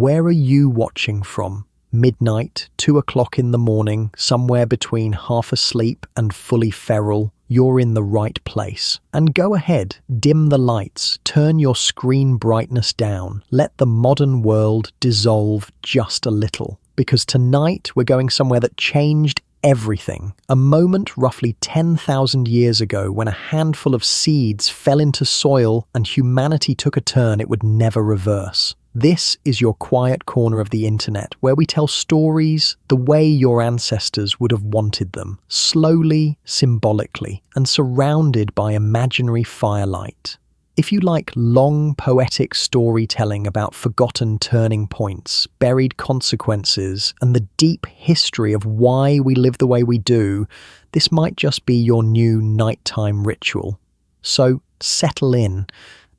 Where are you watching from? Midnight, 2 o'clock in the morning, somewhere between half asleep and fully feral, you're in the right place. And go ahead, dim the lights, turn your screen brightness down, let the modern world dissolve just a little. Because tonight we're going somewhere that changed everything. A moment roughly 10,000 years ago when a handful of seeds fell into soil and humanity took a turn it would never reverse. This is your quiet corner of the internet, where we tell stories the way your ancestors would have wanted them, slowly, symbolically, and surrounded by imaginary firelight. If you like long, poetic storytelling about forgotten turning points, buried consequences, and the deep history of why we live the way we do, this might just be your new nighttime ritual. So settle in.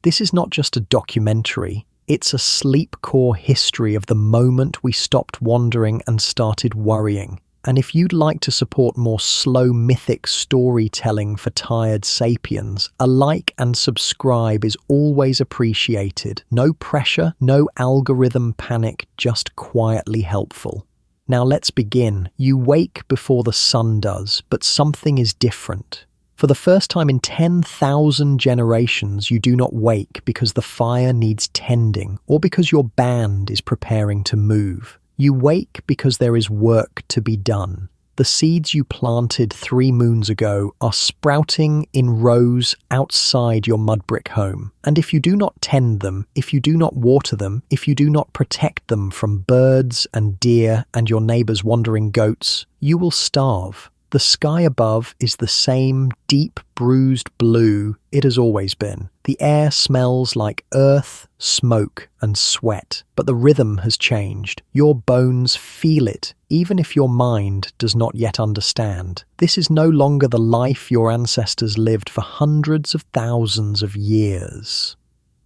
This is not just a documentary. It's a sleep-core history of the moment we stopped wandering and started worrying. And if you'd like to support more slow mythic storytelling for tired sapiens, a like and subscribe is always appreciated. No pressure, no algorithm panic, just quietly helpful. Now let's begin. You wake before the sun does, but something is different. For the first time in 10,000 generations, you do not wake because the fire needs tending or because your band is preparing to move. You wake because there is work to be done. The seeds you planted 3 moons ago are sprouting in rows outside your mud brick home. And if you do not tend them, if you do not water them, if you do not protect them from birds and deer and your neighbor's wandering goats, you will starve. The sky above is the same deep, bruised blue it has always been. The air smells like earth, smoke, and sweat, but the rhythm has changed. Your bones feel it, even if your mind does not yet understand. This is no longer the life your ancestors lived for hundreds of thousands of years.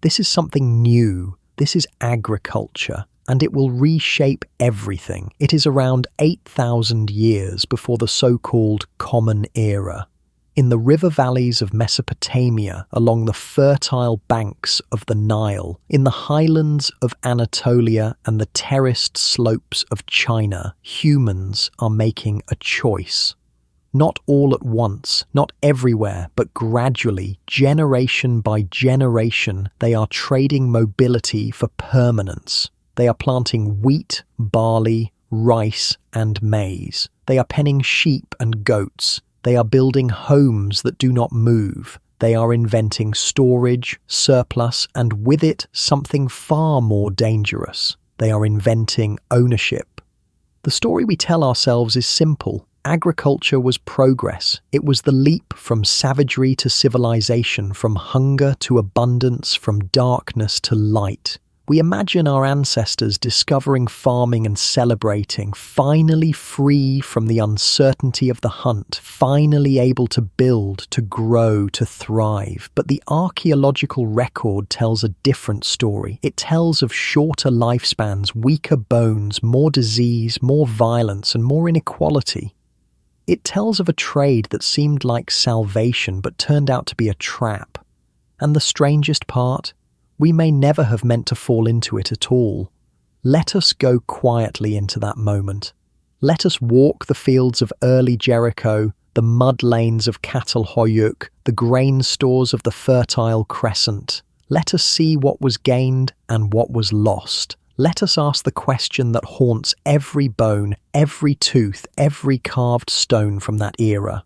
This is something new. This is agriculture. And it will reshape everything. It is around 8,000 years before the so-called Common Era. In the river valleys of Mesopotamia, along the fertile banks of the Nile, in the highlands of Anatolia and the terraced slopes of China, humans are making a choice. Not all at once, not everywhere, but gradually, generation by generation, they are trading mobility for permanence. They are planting wheat, barley, rice, and maize. They are penning sheep and goats. They are building homes that do not move. They are inventing storage, surplus, and with it, something far more dangerous. They are inventing ownership. The story we tell ourselves is simple. Agriculture was progress. It was the leap from savagery to civilization, from hunger to abundance, from darkness to light. We imagine our ancestors discovering farming and celebrating, finally free from the uncertainty of the hunt, finally able to build, to grow, to thrive. But the archaeological record tells a different story. It tells of shorter lifespans, weaker bones, more disease, more violence, and more inequality. It tells of a trade that seemed like salvation but turned out to be a trap. And the strangest part? We may never have meant to fall into it at all. Let us go quietly into that moment. Let us walk the fields of early Jericho, the mud lanes of Catalhoyuk, the grain stores of the Fertile Crescent. Let us see what was gained and what was lost. Let us ask the question that haunts every bone, every tooth, every carved stone from that era.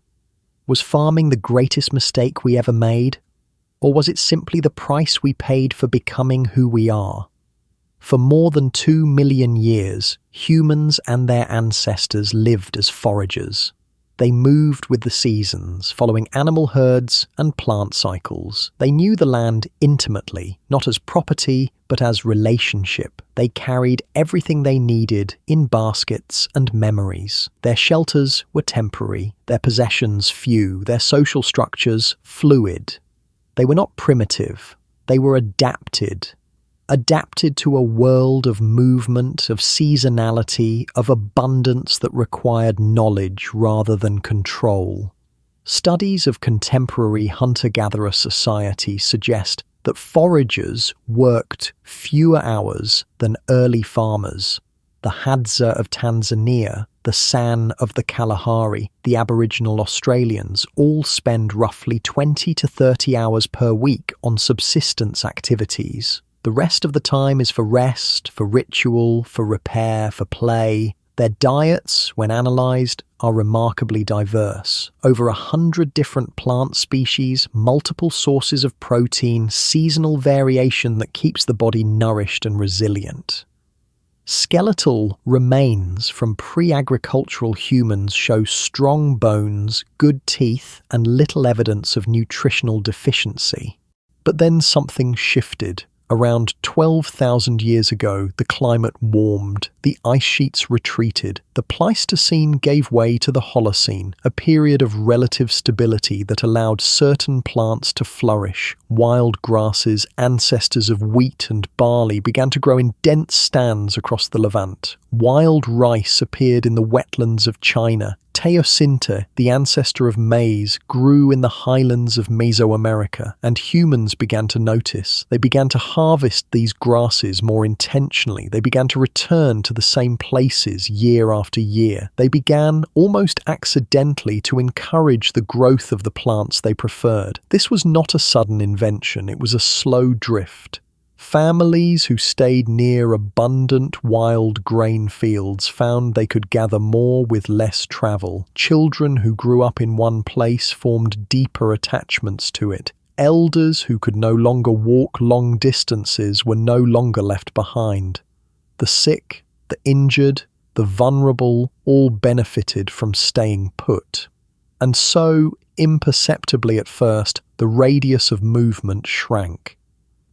Was farming the greatest mistake we ever made? Or was it simply the price we paid for becoming who we are? For more than 2 million years, humans and their ancestors lived as foragers. They moved with the seasons, following animal herds and plant cycles. They knew the land intimately, not as property, but as relationship. They carried everything they needed in baskets and memories. Their shelters were temporary, their possessions few, their social structures fluid. They were not primitive, they were adapted to a world of movement, of seasonality, of abundance that required knowledge rather than control. Studies of contemporary hunter-gatherer society suggest that foragers worked fewer hours than early farmers. The Hadza of Tanzania, the San of the Kalahari, the Aboriginal Australians all spend roughly 20 to 30 hours per week on subsistence activities. The rest of the time is for rest, for ritual, for repair, for play. Their diets, when analysed, are remarkably diverse. Over 100 different plant species, multiple sources of protein, seasonal variation that keeps the body nourished and resilient. Skeletal remains from pre-agricultural humans show strong bones, good teeth, and little evidence of nutritional deficiency. But then something shifted. Around 12,000 years ago, the climate warmed, the ice sheets retreated, the Pleistocene gave way to the Holocene, a period of relative stability that allowed certain plants to flourish. Wild grasses, ancestors of wheat and barley, began to grow in dense stands across the Levant. Wild rice appeared in the wetlands of China. Teosinte, the ancestor of maize, grew in the highlands of Mesoamerica, and humans began to notice. They began to harvest these grasses more intentionally. They began to return to the same places year after year. They began, almost accidentally, to encourage the growth of the plants they preferred. This was not a sudden invention, it was a slow drift. Families who stayed near abundant wild grain fields found they could gather more with less travel. Children who grew up in one place formed deeper attachments to it. Elders who could no longer walk long distances were no longer left behind. The sick, the injured, the vulnerable all benefited from staying put. And so, imperceptibly at first, the radius of movement shrank.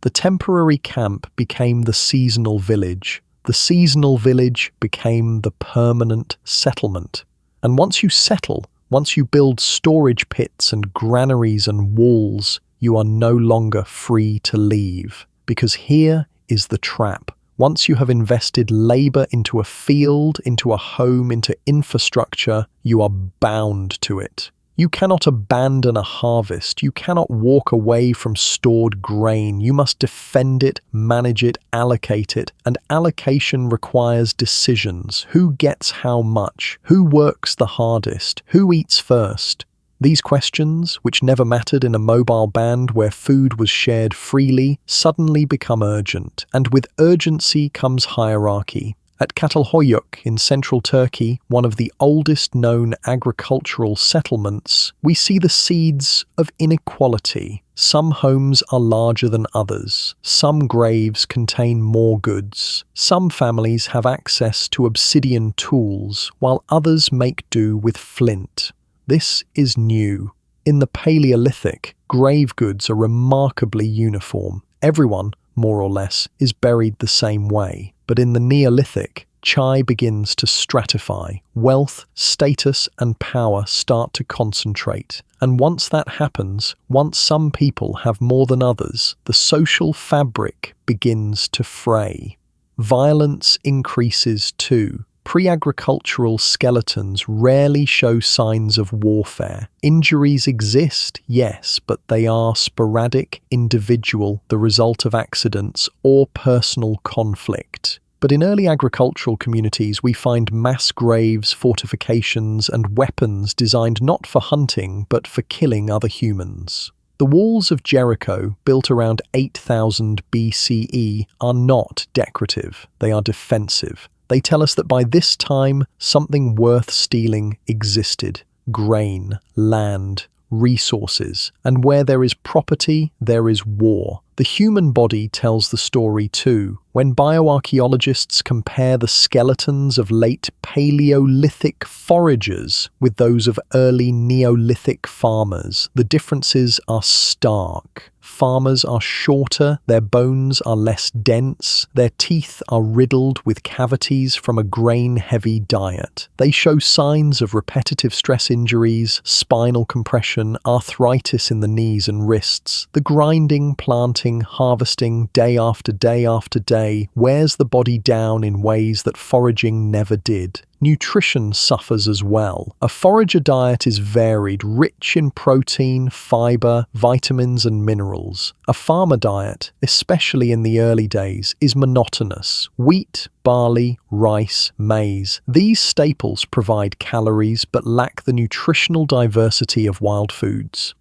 The temporary camp became the seasonal village. The seasonal village became the permanent settlement. And once you settle, once you build storage pits and granaries and walls, you are no longer free to leave. Because here is the trap. Once you have invested labor into a field, into a home, into infrastructure, you are bound to it. You cannot abandon a harvest. You cannot walk away from stored grain. You must defend it, manage it, allocate it. And allocation requires decisions. Who gets how much? Who works the hardest? Who eats first? These questions, which never mattered in a mobile band where food was shared freely, suddenly become urgent. And with urgency comes hierarchy. At Catalhoyuk in central Turkey, one of the oldest known agricultural settlements, we see the seeds of inequality. Some homes are larger than others. Some graves contain more goods. Some families have access to obsidian tools, while others make do with flint. This is new. In the Paleolithic, grave goods are remarkably uniform. Everyone, more or less, is buried the same way. But in the Neolithic, chai begins to stratify. Wealth, status, and power start to concentrate. And once that happens, once some people have more than others, the social fabric begins to fray. Violence increases too. Pre-agricultural skeletons rarely show signs of warfare. Injuries exist, yes, but they are sporadic, individual, the result of accidents or personal conflict. But in early agricultural communities, we find mass graves, fortifications, and weapons designed not for hunting, but for killing other humans. The walls of Jericho, built around 8000 BCE, are not decorative, they are defensive. They tell us that by this time, something worth stealing existed. Grain, land, resources. And where there is property, there is war. The human body tells the story too. When bioarchaeologists compare the skeletons of late Paleolithic foragers with those of early Neolithic farmers, the differences are stark. Farmers are shorter, their bones are less dense, their teeth are riddled with cavities from a grain-heavy diet. They show signs of repetitive stress injuries, spinal compression, arthritis in the knees and wrists. The grinding, planting, harvesting, day after day after day, wears the body down in ways that foraging never did. Nutrition suffers as well. A forager diet is varied, rich in protein, fiber, vitamins, and minerals. A farmer diet, especially in the early days, is monotonous. Wheat, barley, rice, maize. These staples provide calories but lack the nutritional diversity of wild foods.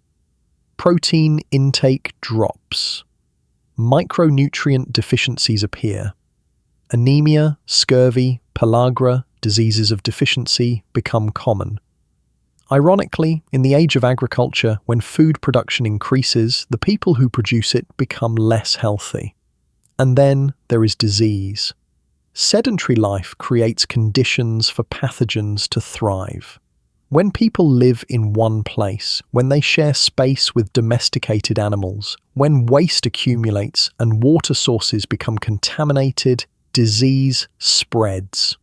Protein intake drops. Micronutrient deficiencies appear. Anemia, scurvy, pellagra, diseases of deficiency become common. Ironically, in the age of agriculture, when food production increases, the people who produce it become less healthy. And then there is disease. Sedentary life creates conditions for pathogens to thrive. When people live in one place, when they share space with domesticated animals, when waste accumulates and water sources become contaminated, disease spreads.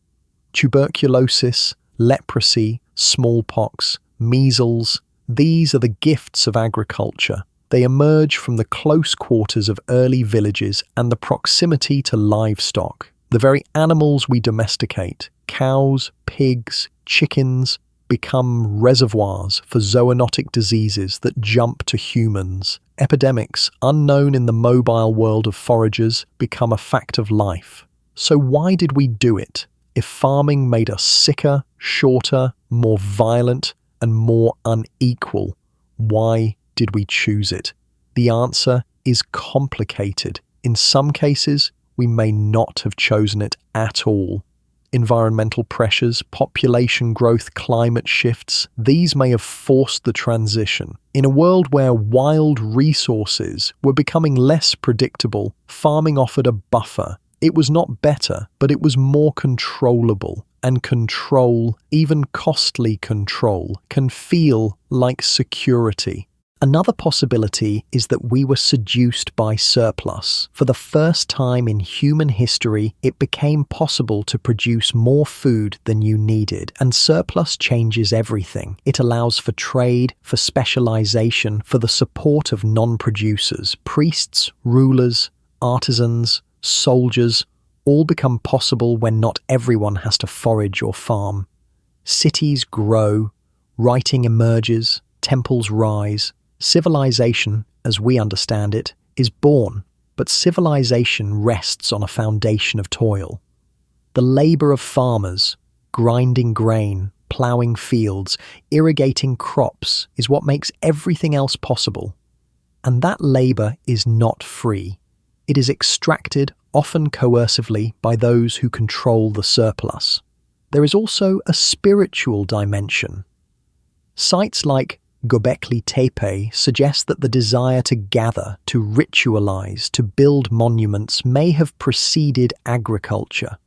Tuberculosis, leprosy, smallpox, measles, these are the gifts of agriculture. They emerge from the close quarters of early villages and the proximity to livestock. The very animals we domesticate, cows, pigs, chickens, become reservoirs for zoonotic diseases that jump to humans. Epidemics, unknown in the mobile world of foragers, become a fact of life. So why did we do it? If farming made us sicker, shorter, more violent, and more unequal, why did we choose it? The answer is complicated. In some cases, we may not have chosen it at all. Environmental pressures, population growth, climate shifts, these may have forced the transition. In a world where wild resources were becoming less predictable, farming offered a buffer. It was not better, but it was more controllable. And control, even costly control, can feel like security. Another possibility is that we were seduced by surplus. For the first time in human history, it became possible to produce more food than you needed, and surplus changes everything. It allows for trade, for specialization, for the support of non-producers. Priests, rulers, artisans, soldiers, all become possible when not everyone has to forage or farm. Cities grow, writing emerges, temples rise. Civilization, as we understand it, is born, but civilization rests on a foundation of toil. The labor of farmers, grinding grain, plowing fields, irrigating crops, is what makes everything else possible. And that labor is not free. It is extracted, often coercively, by those who control the surplus. There is also a spiritual dimension. Sites like Göbekli Tepe suggest that the desire to gather, to ritualize, to build monuments may have preceded agriculture.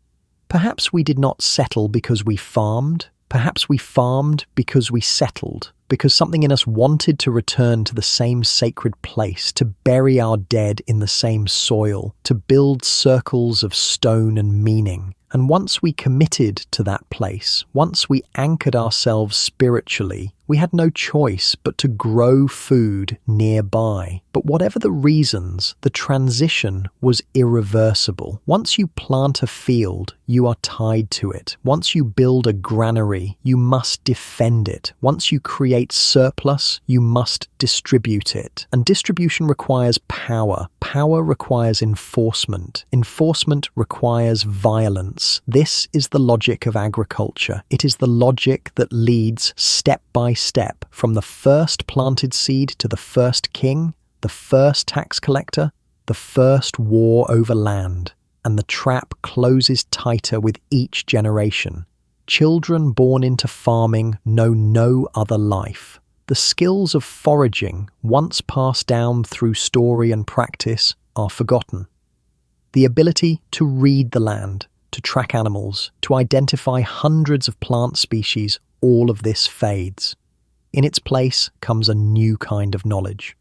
Perhaps we did not settle because we farmed. Perhaps we farmed because we settled, because something in us wanted to return to the same sacred place, to bury our dead in the same soil, to build circles of stone and meaning. And once we committed to that place, once we anchored ourselves spiritually, we had no choice but to grow food nearby. But whatever the reasons, the transition was irreversible. Once you plant a field, you are tied to it. Once you build a granary, you must defend it. Once you create surplus, you must distribute it. And distribution requires power. Power requires enforcement. Enforcement requires violence. This is the logic of agriculture. It is the logic that leads step by step from the first planted seed to the first king, the first tax collector, the first war over land. And the trap closes tighter with each generation. Children born into farming know no other life. The skills of foraging, once passed down through story and practice, are forgotten. The ability to read the land, to track animals, to identify hundreds of plant species, all of this fades. In its place comes a new kind of knowledge.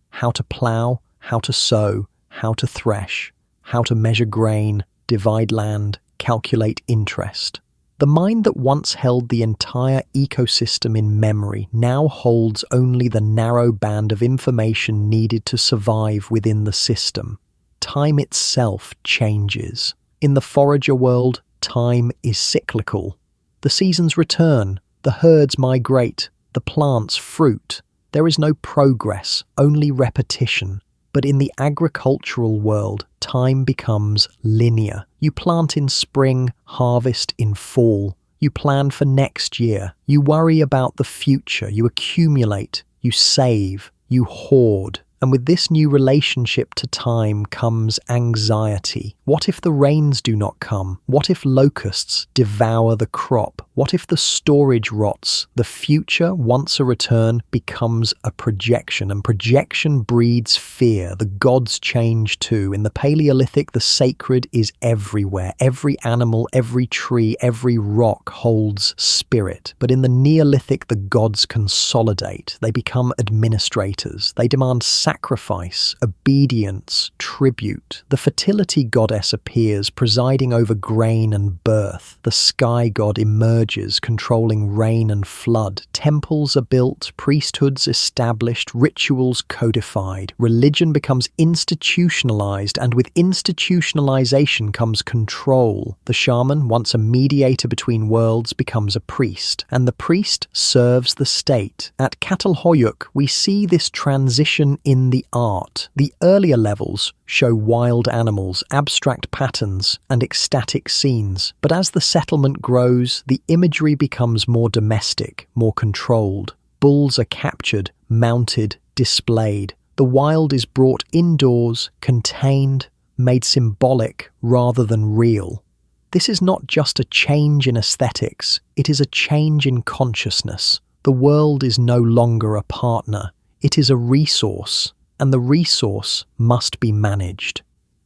How to plough, how to sow, how to thresh, how to measure grain, divide land, calculate interest. The mind that once held the entire ecosystem in memory now holds only the narrow band of information needed to survive within the system. Time itself changes. In the forager world, time is cyclical. The seasons return, the herds migrate, the plants fruit. There is no progress, only repetition. But in the agricultural world, time becomes linear. You plant in spring, harvest in fall. You plan for next year. You worry about the future. You accumulate. You save. You hoard. And with this new relationship to time comes anxiety. What if the rains do not come? What if locusts devour the crop? What if the storage rots? The future, once a return, becomes a projection, and projection breeds fear. The gods change too. In the Paleolithic, the sacred is everywhere. Every animal, every tree, every rock holds spirit. But in the Neolithic, the gods consolidate. They become administrators. They demand sacrifice, obedience, tribute. The fertility goddess appears, presiding over grain and birth. The sky god emerges, controlling rain and flood. Temples are built, priesthoods established, rituals codified. Religion becomes institutionalized, and with institutionalization comes control. The shaman, once a mediator between worlds, becomes a priest, and the priest serves the state. At Catalhoyuk, we see this transition in the art. The earlier levels show wild animals, abstract patterns, and ecstatic scenes. But as the settlement grows, the imagery becomes more domestic, more controlled. Bulls are captured, mounted, displayed. The wild is brought indoors, contained, made symbolic rather than real. This is not just a change in aesthetics, it is a change in consciousness. The world is no longer a partner, it is a resource, and the resource must be managed.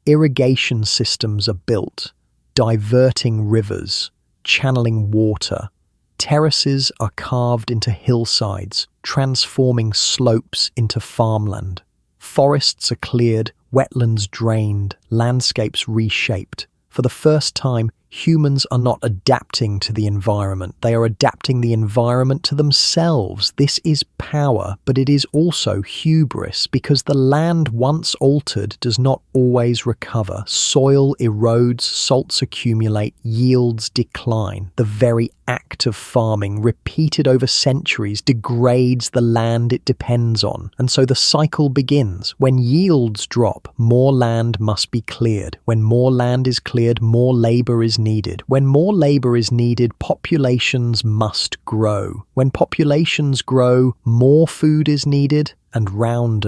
Irrigation systems are built, diverting rivers, channeling water. Terraces are carved into hillsides, transforming slopes into farmland. Forests are cleared, wetlands drained, landscapes reshaped. For the first time, humans are not adapting to the environment. They are adapting the environment to themselves. This is power, but it is also hubris, because the land once altered does not always recover. Soil erodes, salts accumulate, yields decline. The very act of farming, repeated over centuries, degrades the land it depends on. And so the cycle begins. When yields drop, more land must be cleared. When more land is cleared, more labor is needed. When more labor is needed, populations must grow. When populations grow, more food is needed, and round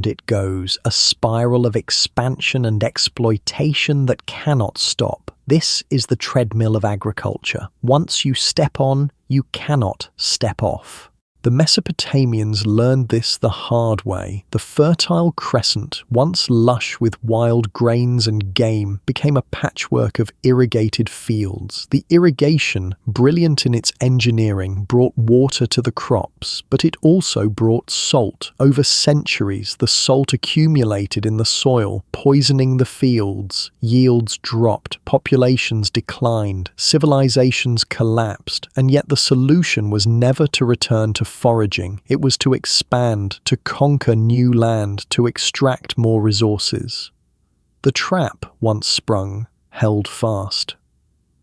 it goes, a spiral of expansion and exploitation that cannot stop. This is the treadmill of agriculture. Once you step on, you cannot step off. The Mesopotamians learned this the hard way. The Fertile Crescent, once lush with wild grains and game, became a patchwork of irrigated fields. The irrigation, brilliant in its engineering, brought water to the crops, but it also brought salt. Over centuries, the salt accumulated in the soil, poisoning the fields. Yields dropped, populations declined, civilizations collapsed, and yet the solution was never to return to foraging. It was to expand, to conquer new land, to extract more resources. The trap, once sprung, held fast.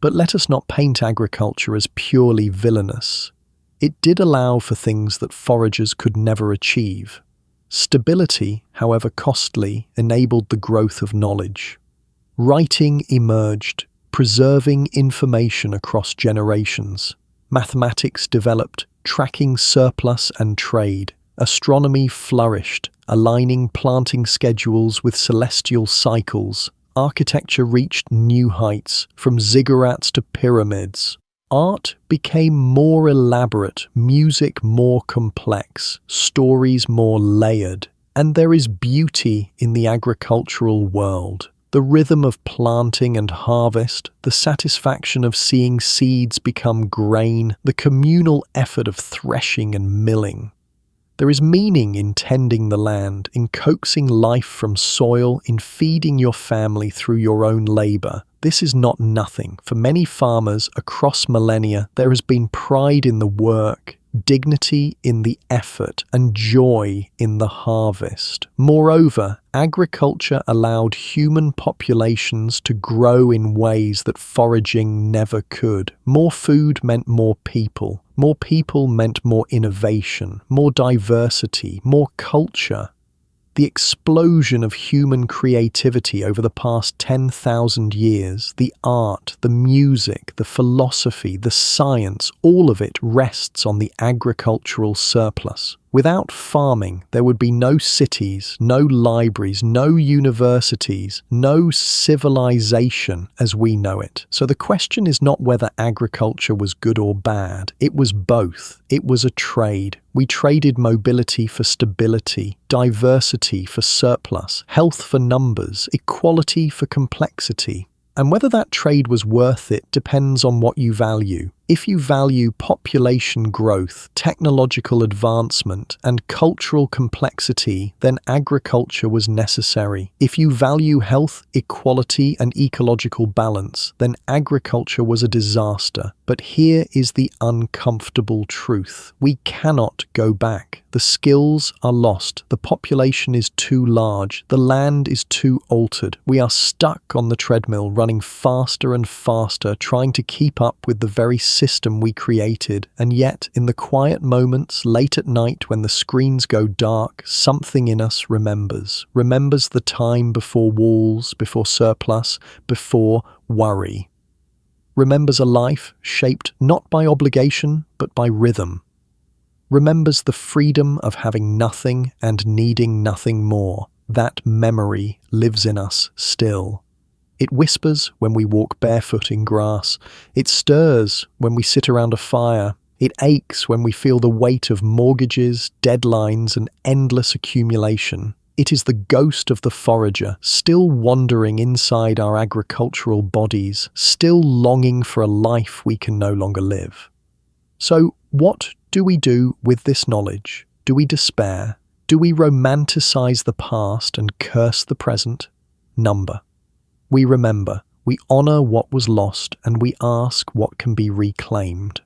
But let us not paint agriculture as purely villainous. It did allow for things that foragers could never achieve. Stability, however costly, enabled the growth of knowledge. Writing emerged, preserving information across generations. Mathematics developed, tracking surplus and trade. Astronomy flourished, aligning planting schedules with celestial cycles. Architecture reached new heights, from ziggurats to pyramids. Art became more elaborate, music more complex, stories more layered. And there is beauty in the agricultural world. The rhythm of planting and harvest, the satisfaction of seeing seeds become grain, the communal effort of threshing and milling. There is meaning in tending the land, in coaxing life from soil, in feeding your family through your own labor. This is not nothing. For many farmers across millennia, there has been pride in the work, dignity in the effort, and joy in the harvest. Moreover, agriculture allowed human populations to grow in ways that foraging never could. More food meant more people. More people meant more innovation, more diversity, more culture. The explosion of human creativity over the past 10,000 years, the art, the music, the philosophy, the science, all of it rests on the agricultural surplus. Without farming, there would be no cities, no libraries, no universities, no civilization as we know it. So the question is not whether agriculture was good or bad. It was both. It was a trade. We traded mobility for stability, diversity for surplus, health for numbers, equality for complexity. And whether that trade was worth it depends on what you value. If you value population growth, technological advancement, and cultural complexity, then agriculture was necessary. If you value health, equality, and ecological balance, then agriculture was a disaster. But here is the uncomfortable truth. We cannot go back. The skills are lost. The population is too large. The land is too altered. We are stuck on the treadmill, running faster and faster, trying to keep up with the very system we created. And yet, in the quiet moments, late at night when the screens go dark, something in us remembers the time before walls, before surplus, before worry. Remembers a life shaped not by obligation, but by rhythm. Remembers the freedom of having nothing and needing nothing more. That memory lives in us still. It whispers when we walk barefoot in grass. It stirs when we sit around a fire. It aches when we feel the weight of mortgages, deadlines, and endless accumulation. It is the ghost of the forager, still wandering inside our agricultural bodies, still longing for a life we can no longer live. So, what do we do with this knowledge? Do we despair? Do we romanticize the past and curse the present? Number. We remember, we honor what was lost, and we ask what can be reclaimed.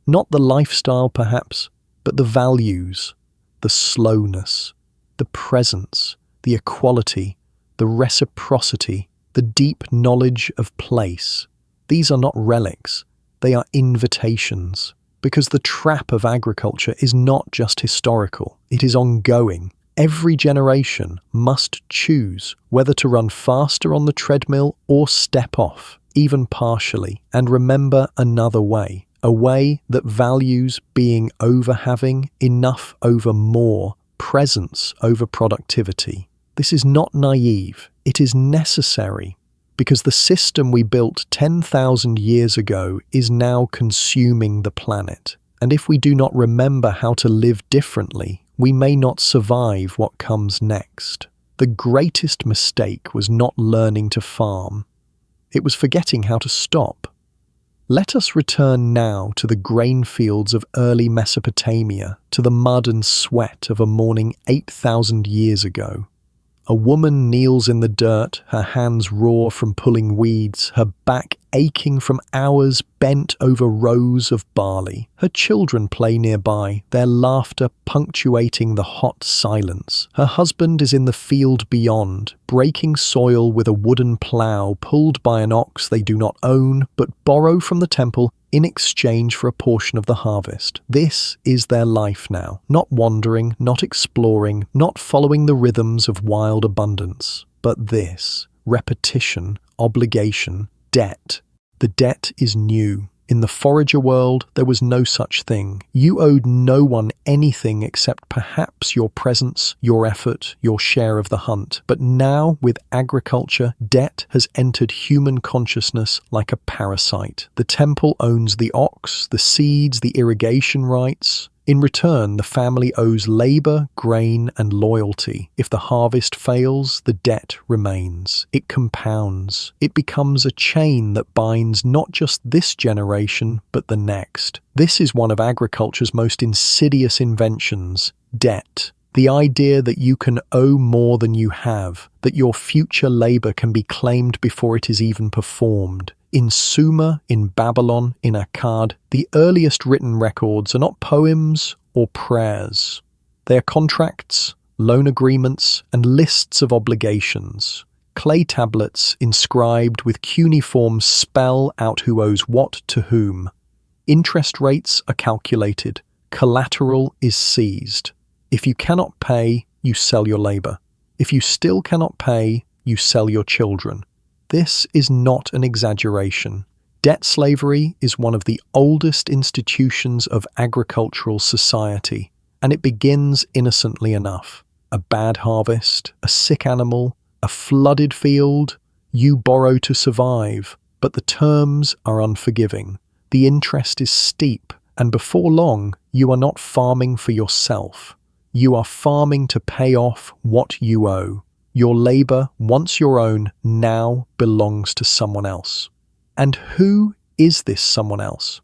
Not the lifestyle, perhaps, but the values, the slowness, the presence, the equality, the reciprocity, the deep knowledge of place. These are not relics, they are invitations. Because the trap of agriculture is not just historical, it is ongoing. Every generation must choose whether to run faster on the treadmill or step off, even partially, and remember another way, a way that values being over having, enough over more, presence over productivity. This is not naive, it is necessary. Because the system we built 10,000 years ago is now consuming the planet. And if we do not remember how to live differently, we may not survive what comes next. The greatest mistake was not learning to farm. It was forgetting how to stop. Let us return now to the grain fields of early Mesopotamia, to the mud and sweat of a morning 8,000 years ago. A woman kneels in the dirt, her hands raw from pulling weeds, her back aching from hours bent over rows of barley. Her children play nearby, their laughter punctuating the hot silence. Her husband is in the field beyond, breaking soil with a wooden plough pulled by an ox they do not own, but borrow from the temple in exchange for a portion of the harvest. This is their life now, not wandering, not exploring, not following the rhythms of wild abundance, but this, repetition, obligation, debt. The debt is new. In the forager world, there was no such thing. You owed no one anything except perhaps your presence, your effort, your share of the hunt. But now, with agriculture, debt has entered human consciousness like a parasite. The temple owns the ox, the seeds, the irrigation rights. In return, the family owes labor, grain, and loyalty. If the harvest fails, the debt remains. It compounds. It becomes a chain that binds not just this generation, but the next. This is one of agriculture's most insidious inventions: debt. The idea that you can owe more than you have, that your future labor can be claimed before it is even performed. In Sumer, in Babylon, in Akkad, the earliest written records are not poems or prayers. They are contracts, loan agreements, and lists of obligations. Clay tablets inscribed with cuneiform spell out who owes what to whom. Interest rates are calculated. Collateral is seized. If you cannot pay, you sell your labor. If you still cannot pay, you sell your children. This is not an exaggeration. Debt slavery is one of the oldest institutions of agricultural society, and it begins innocently enough. A bad harvest, a sick animal, a flooded field, you borrow to survive, but the terms are unforgiving. The interest is steep, and before long, you are not farming for yourself. You are farming to pay off what you owe. Your labor, once your own, now belongs to someone else. And who is this someone else?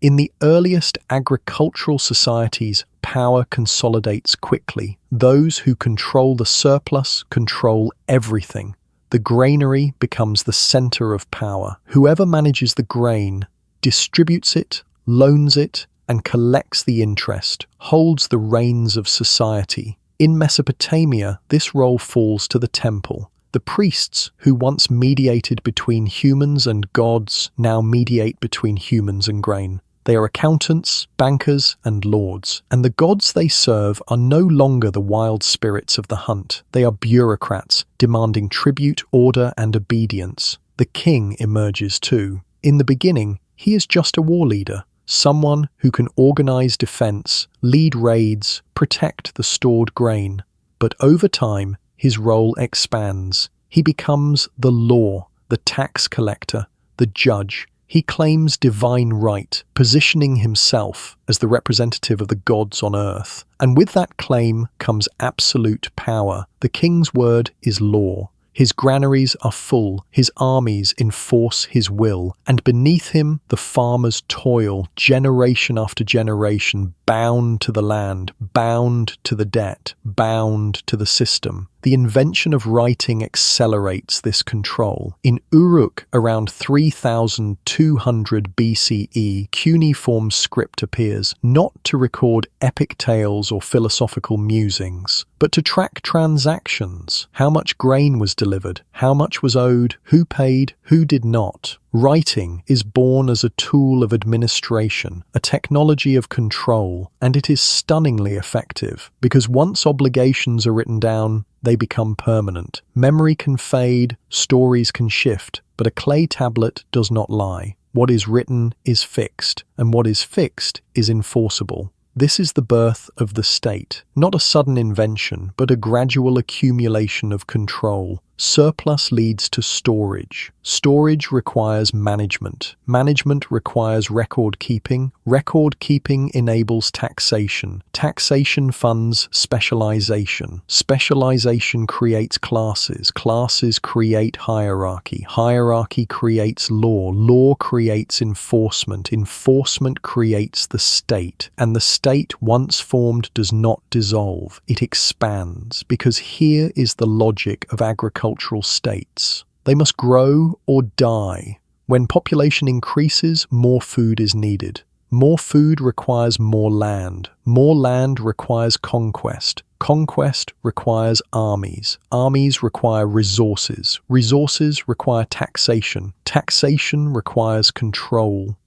In the earliest agricultural societies, power consolidates quickly. Those who control the surplus control everything. The granary becomes the center of power. Whoever manages the grain, distributes it, loans it, and collects the interest, holds the reins of society. In Mesopotamia, this role falls to the temple. The priests, who once mediated between humans and gods, now mediate between humans and grain. They are accountants, bankers, and lords, and the gods they serve are no longer the wild spirits of the hunt. They are bureaucrats, demanding tribute, order, and obedience. The king emerges too. In the beginning, he is just a war leader. Someone who can organize defense, lead raids, protect the stored grain. But over time, his role expands. He becomes the law, the tax collector, the judge. He claims divine right, positioning himself as the representative of the gods on earth. And with that claim comes absolute power. The king's word is law. His granaries are full, his armies enforce his will, and beneath him the farmers toil, generation after generation, bound to the land, bound to the debt, bound to the system. The invention of writing accelerates this control. In Uruk, around 3200 BCE, cuneiform script appears, not to record epic tales or philosophical musings, but to track transactions. How much grain was delivered, how much was owed, who paid, who did not. Writing is born as a tool of administration, a technology of control, and it is stunningly effective, because once obligations are written down, they become permanent. Memory can fade, stories can shift, but a clay tablet does not lie. What is written is fixed, and what is fixed is enforceable. This is the birth of the state, not a sudden invention, but a gradual accumulation of control. Surplus leads to storage. Storage requires management. Management requires record keeping. Record keeping enables taxation. Taxation funds specialization. Specialization creates classes. Classes create hierarchy. Hierarchy creates law. Law creates enforcement. Enforcement creates the state. And the state, once formed, does not dissolve. It expands, because here is the logic of agricultural states. They must grow or die. When population increases, more food is needed. More food requires more land. More land requires conquest. Conquest requires armies. Armies require resources. Resources require taxation. Taxation requires control.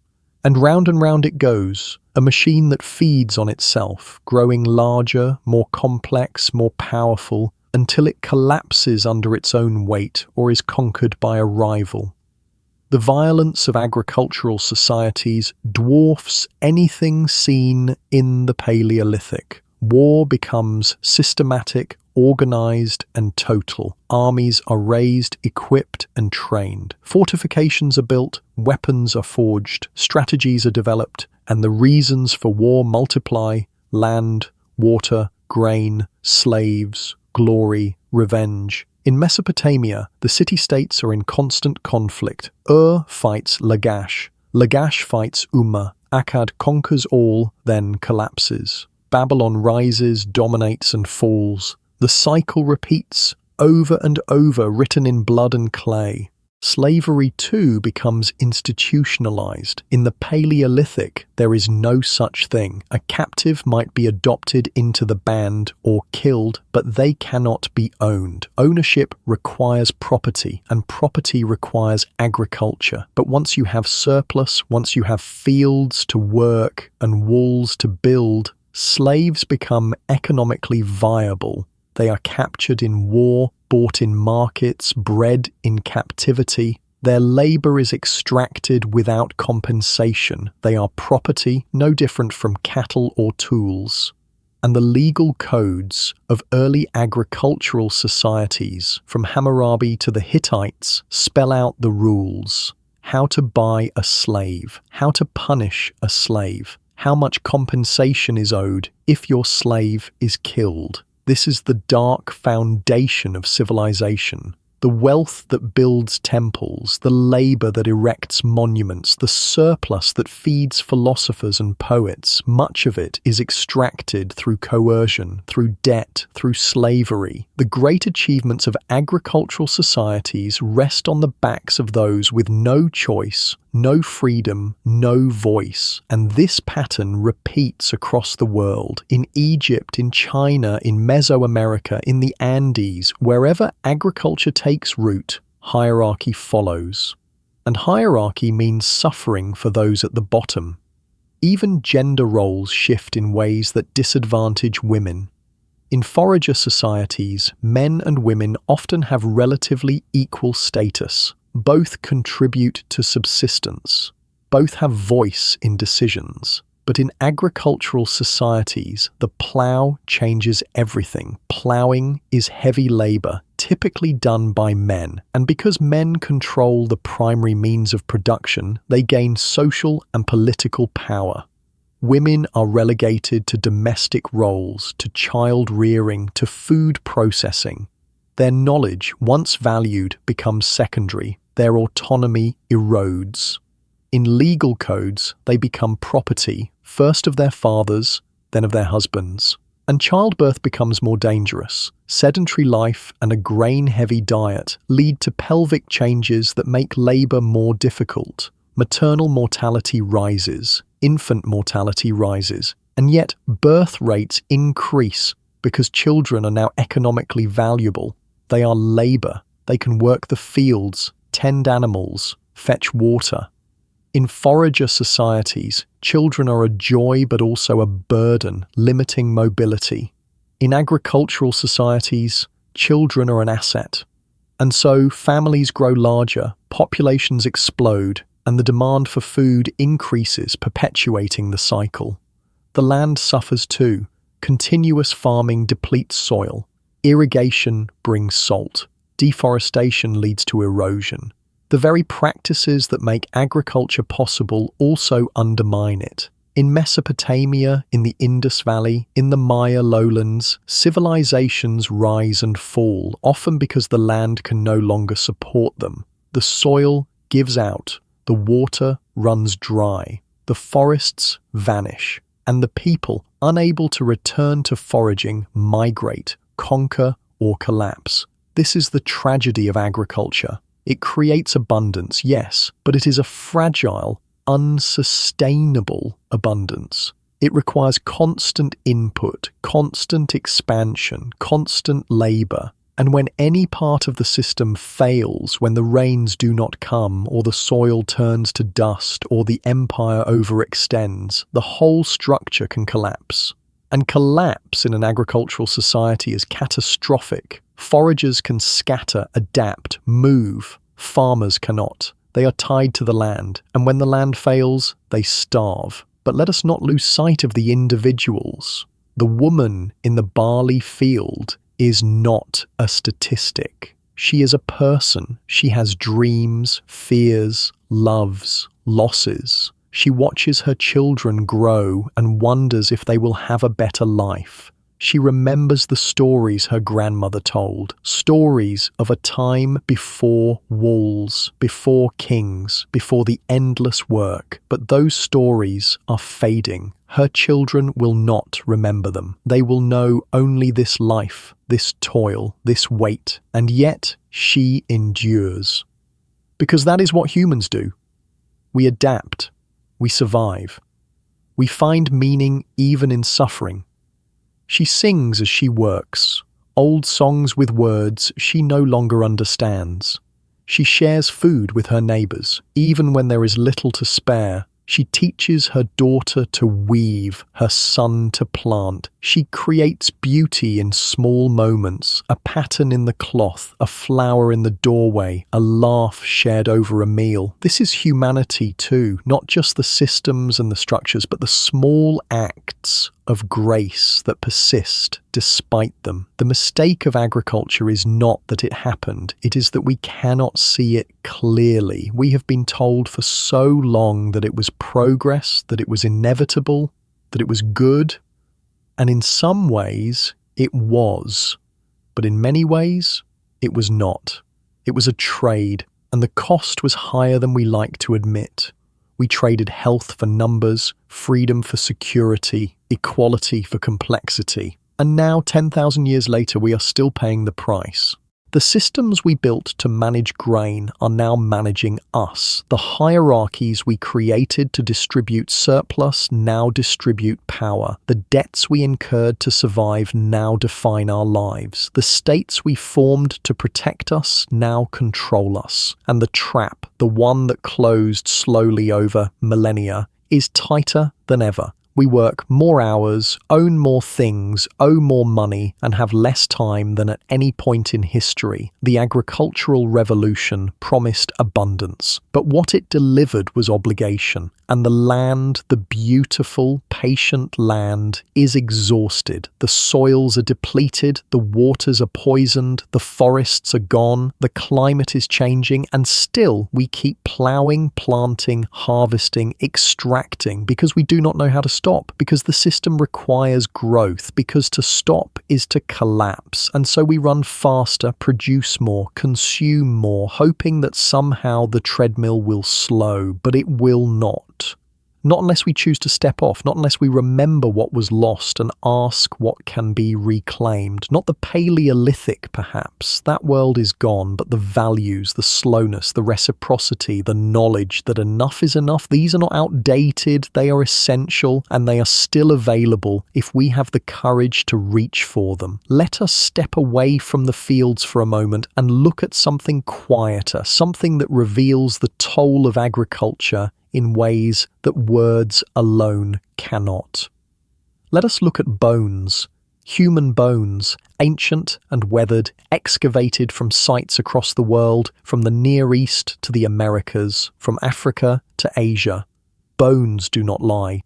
And round it goes, a machine that feeds on itself, growing larger, more complex, more powerful, until it collapses under its own weight or is conquered by a rival. The violence of agricultural societies dwarfs anything seen in the Paleolithic. War becomes systematic, organized, and total. Armies are raised, equipped, and trained. Fortifications are built, weapons are forged, strategies are developed, and the reasons for war multiply: land, water, grain, slaves, glory, revenge. In Mesopotamia, the city-states are in constant conflict. Ur fights Lagash. Lagash fights Umma. Akkad conquers all, then collapses. Babylon rises, dominates, and falls. The cycle repeats, over and over, written in blood and clay. Slavery too becomes institutionalized. In the Paleolithic, there is no such thing. A captive might be adopted into the band or killed, but they cannot be owned. Ownership requires property, and property requires agriculture. But once you have surplus, once you have fields to work and walls to build, slaves become economically viable. They are captured in war, bought in markets, bred in captivity. Their labor is extracted without compensation. They are property, no different from cattle or tools. And the legal codes of early agricultural societies, from Hammurabi to the Hittites, spell out the rules. How to buy a slave, how to punish a slave, how much compensation is owed if your slave is killed. This is the dark foundation of civilization. The wealth that builds temples, the labor that erects monuments, the surplus that feeds philosophers and poets, much of it is extracted through coercion, through debt, through slavery. The great achievements of agricultural societies rest on the backs of those with no choice, no freedom, no voice. And this pattern repeats across the world. In Egypt, in China, in Mesoamerica, in the Andes, wherever agriculture takes root, hierarchy follows. And hierarchy means suffering for those at the bottom. Even gender roles shift in ways that disadvantage women. In forager societies, men and women often have relatively equal status. Both contribute to subsistence. Both have voice in decisions. But in agricultural societies, the plough changes everything. Ploughing is heavy labor, typically done by men. And because men control the primary means of production, they gain social and political power. Women are relegated to domestic roles, to child rearing, to food processing. Their knowledge, once valued, becomes secondary. Their autonomy erodes. In legal codes, they become property, first of their fathers, then of their husbands. And childbirth becomes more dangerous. Sedentary life and a grain-heavy diet lead to pelvic changes that make labor more difficult. Maternal mortality rises, infant mortality rises, and yet birth rates increase because children are now economically valuable. They are labor. They can work the fields, tend animals, fetch water. In forager societies, children are a joy but also a burden, limiting mobility. In agricultural societies, children are an asset. And so families grow larger, populations explode, and the demand for food increases, perpetuating the cycle. The land suffers too. Continuous farming depletes soil. Irrigation brings salt. Deforestation leads to erosion. The very practices that make agriculture possible also undermine it. In Mesopotamia, in the Indus Valley, in the Maya lowlands, civilizations rise and fall, often because the land can no longer support them. The soil gives out, the water runs dry, the forests vanish, and the people, unable to return to foraging, migrate, conquer, or collapse. This is the tragedy of agriculture. It creates abundance, yes, but it is a fragile, unsustainable abundance. It requires constant input, constant expansion, constant labor. And when any part of the system fails, when the rains do not come, or the soil turns to dust, or the empire overextends, the whole structure can collapse. And collapse in an agricultural society is catastrophic. Foragers can scatter, adapt, move. Farmers cannot. They are tied to the land, and when the land fails, they starve. But let us not lose sight of the individuals. The woman in the barley field is not a statistic. She is a person. She has dreams, fears, loves, losses. She watches her children grow and wonders if they will have a better life. She remembers the stories her grandmother told, stories of a time before walls, before kings, before the endless work. But those stories are fading. Her children will not remember them. They will know only this life, this toil, this weight, and yet she endures. Because that is what humans do. We adapt. We survive. We find meaning even in suffering. She sings as she works, old songs with words she no longer understands. She shares food with her neighbors, even when there is little to spare. She teaches her daughter to weave, her son to plant. She creates beauty in small moments, a pattern in the cloth, a flower in the doorway, a laugh shared over a meal. This is humanity too, not just the systems and the structures, but the small acts of grace that persist despite them. The mistake of agriculture is not that it happened, it is that we cannot see it clearly. We have been told for so long that it was progress, that it was inevitable, that it was good, and in some ways it was, but in many ways it was not. It was a trade, and the cost was higher than we like to admit. We traded health for numbers, freedom for security, equality for complexity. And now, 10,000 years later, we are still paying the price. The systems we built to manage grain are now managing us. The hierarchies we created to distribute surplus now distribute power. The debts we incurred to survive now define our lives. The states we formed to protect us now control us. And the trap, the one that closed slowly over millennia, is tighter than ever. We work more hours, own more things, owe more money, and have less time than at any point in history. The agricultural revolution promised abundance, but what it delivered was obligation. And the land, the beautiful, patient land, is exhausted. The soils are depleted, the waters are poisoned, the forests are gone, the climate is changing, and still we keep ploughing, planting, harvesting, extracting, because we do not know how to stop, because the system requires growth, because to stop is to collapse. And so we run faster, produce more, consume more, hoping that somehow the treadmill will slow, but it will not. Not unless we choose to step off, not unless we remember what was lost and ask what can be reclaimed. Not the Paleolithic, perhaps. That world is gone, but the values, the slowness, the reciprocity, the knowledge that enough is enough, these are not outdated, they are essential, and they are still available if we have the courage to reach for them. Let us step away from the fields for a moment and look at something quieter, something that reveals the toll of agriculture in ways that words alone cannot. Let us look at bones, human bones, ancient and weathered, excavated from sites across the world, from the Near East to the Americas, from Africa to Asia. Bones do not lie.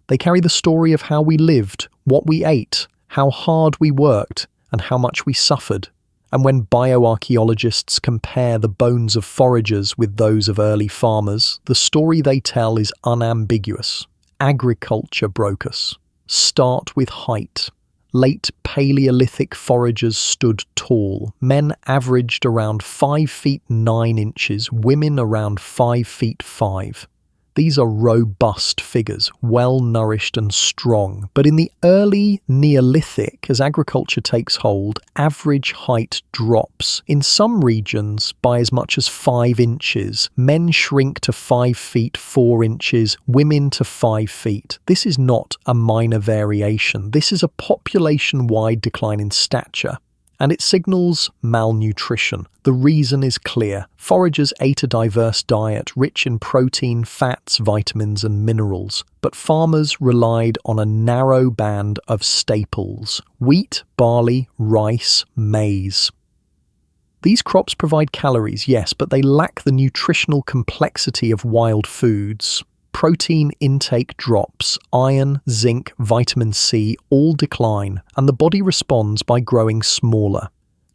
They carry the story of how we lived, what we ate, how hard we worked, and how much we suffered. And when bioarchaeologists compare the bones of foragers with those of early farmers, the story they tell is unambiguous. Agriculture broke us. Start with height. Late Paleolithic foragers stood tall. Men averaged around 5 feet 9 inches, women around 5 feet 5. These are robust figures, well-nourished and strong. But in the early Neolithic, as agriculture takes hold, average height drops. In some regions, by as much as 5 inches. Men shrink to 5 feet 4 inches, women to 5 feet. This is not a minor variation. This is a population-wide decline in stature. And it signals malnutrition. The reason is clear. Foragers ate a diverse diet, rich in protein, fats, vitamins, and minerals. But farmers relied on a narrow band of staples: wheat, barley, rice, maize. These crops provide calories, yes, but they lack the nutritional complexity of wild foods. Protein intake drops, iron, zinc, vitamin C all decline, and the body responds by growing smaller.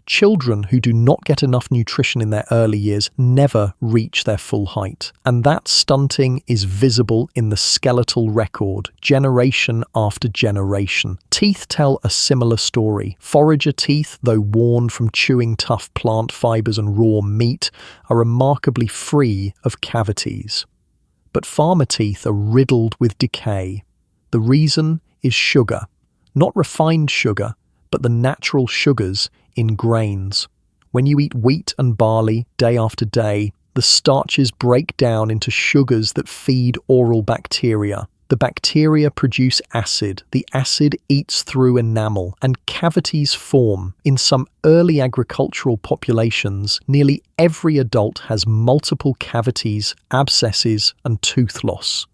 Children who do not get enough nutrition in their early years never reach their full height, and that stunting is visible in the skeletal record, generation after generation. Teeth tell a similar story. Forager teeth, though worn from chewing tough plant fibers and raw meat, are remarkably free of cavities. But farmer teeth are riddled with decay. The reason is sugar. Not refined sugar, but the natural sugars in grains. When you eat wheat and barley day after day, The starches break down into sugars that feed oral bacteria. The bacteria produce acid. The acid eats through enamel, and cavities form. In some early agricultural populations, nearly every adult has multiple cavities, abscesses, and tooth loss.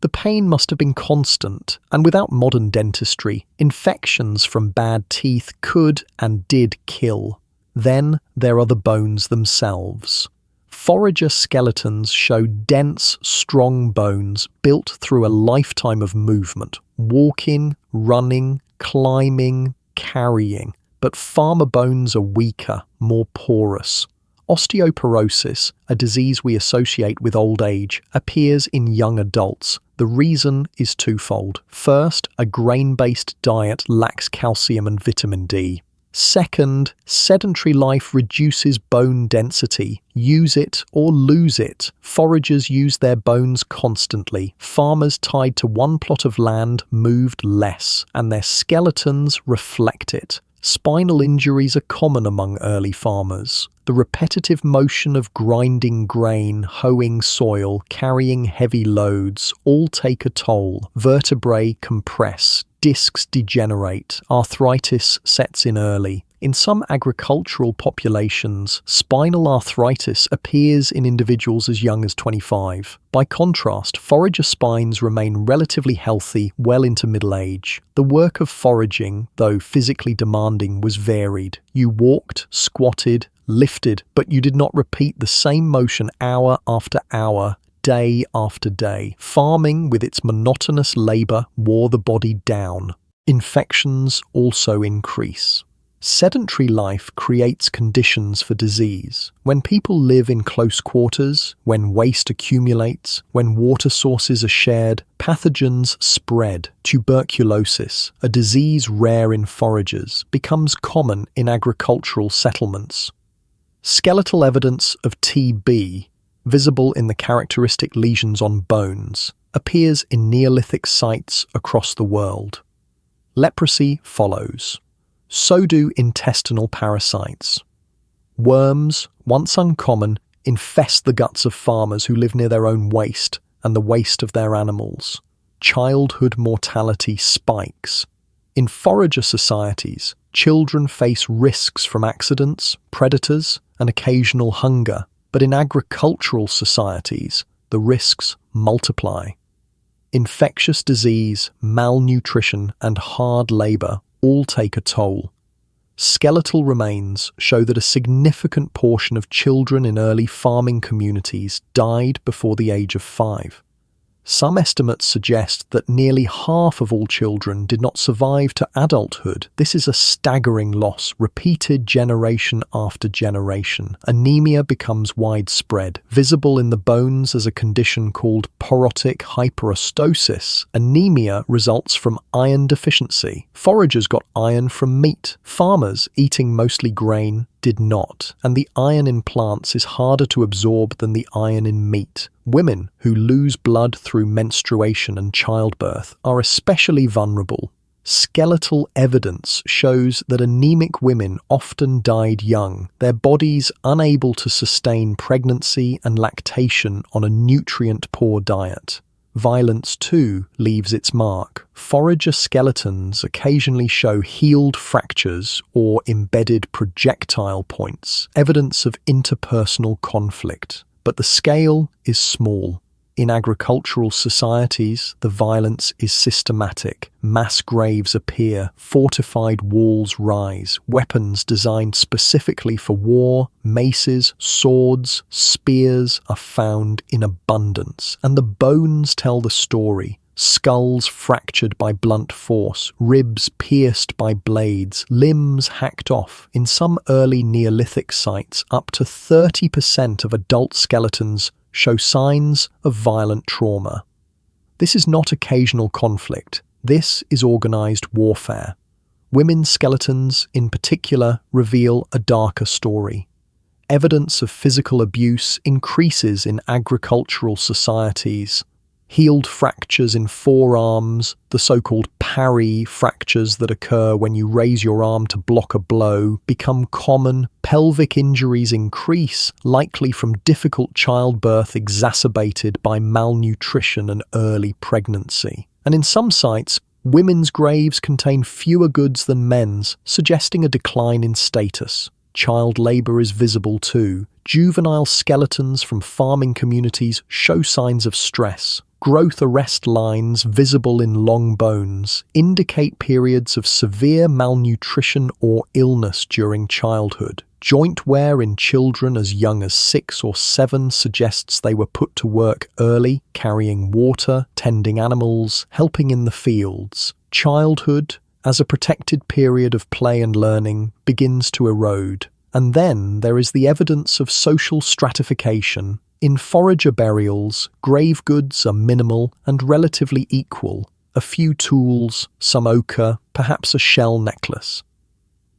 The pain must have been constant, and without modern dentistry, infections from bad teeth could and did kill. Then there are the bones themselves. Forager skeletons show dense, strong bones built through a lifetime of movement, walking, running, climbing, carrying. But farmer bones are weaker, more porous. Osteoporosis, a disease we associate with old age, appears in young adults. The reason is twofold. First, a grain-based diet lacks calcium and vitamin D. Second, sedentary life reduces bone density. Use it or lose it. Foragers use their bones constantly. Farmers tied to one plot of land moved less, and their skeletons reflect it. Spinal injuries are common among early farmers. The repetitive motion of grinding grain, hoeing soil, carrying heavy loads all take a toll. Vertebrae compress, discs degenerate, arthritis sets in early. In some agricultural populations, spinal arthritis appears in individuals as young as 25. By contrast, forager spines remain relatively healthy well into middle age. The work of foraging, though physically demanding, was varied. You walked, squatted, lifted, but you did not repeat the same motion hour after hour, day after day. Farming, with its monotonous labor, wore the body down. Infections also increase. Sedentary life creates conditions for disease. When people live in close quarters, when waste accumulates, when water sources are shared, pathogens spread. Tuberculosis, a disease rare in foragers, becomes common in agricultural settlements. Skeletal evidence of TB, visible in the characteristic lesions on bones, appears in Neolithic sites across the world. Leprosy follows. So do intestinal parasites. Worms, once uncommon, infest the guts of farmers who live near their own waste and the waste of their animals. Childhood mortality spikes. In forager societies, children face risks from accidents, predators, and occasional hunger. But in agricultural societies, the risks multiply. Infectious disease, malnutrition, and hard labor all take a toll. Skeletal remains show that a significant portion of children in early farming communities died before the age of 5. Some estimates suggest that nearly half of all children did not survive to adulthood. This is a staggering loss, repeated generation after generation. Anemia becomes widespread, visible in the bones as a condition called porotic hyperostosis. Anemia results from iron deficiency. Foragers got iron from meat. Farmers, eating mostly grain, did not, and the iron in plants is harder to absorb than the iron in meat. Women who lose blood through menstruation and childbirth are especially vulnerable. Skeletal evidence shows that anemic women often died young, their bodies unable to sustain pregnancy and lactation on a nutrient-poor diet. Violence, too, leaves its mark. Forager skeletons occasionally show healed fractures or embedded projectile points, evidence of interpersonal conflict. But the scale is small. In agricultural societies, the violence is systematic. Mass graves appear, fortified walls rise, weapons designed specifically for war, maces, swords, spears are found in abundance. And the bones tell the story. Skulls fractured by blunt force, ribs pierced by blades, limbs hacked off. In some early Neolithic sites, up to 30% of adult skeletons show signs of violent trauma. This is not occasional conflict. This is organized warfare. Women's skeletons, in particular, reveal a darker story. Evidence of physical abuse increases in agricultural societies. Healed fractures in forearms, the so-called parry fractures that occur when you raise your arm to block a blow, become common. Pelvic injuries increase, likely from difficult childbirth exacerbated by malnutrition and early pregnancy. And in some sites, women's graves contain fewer goods than men's, suggesting a decline in status. Child labour is visible too. Juvenile skeletons from farming communities show signs of stress. Growth arrest lines visible in long bones indicate periods of severe malnutrition or illness during childhood. Joint wear in children as young as 6 or 7 suggests they were put to work early, carrying water, tending animals, helping in the fields. Childhood, as a protected period of play and learning, begins to erode. And then there is the evidence of social stratification. In forager burials, grave goods are minimal and relatively equal. A few tools, some ochre, perhaps a shell necklace.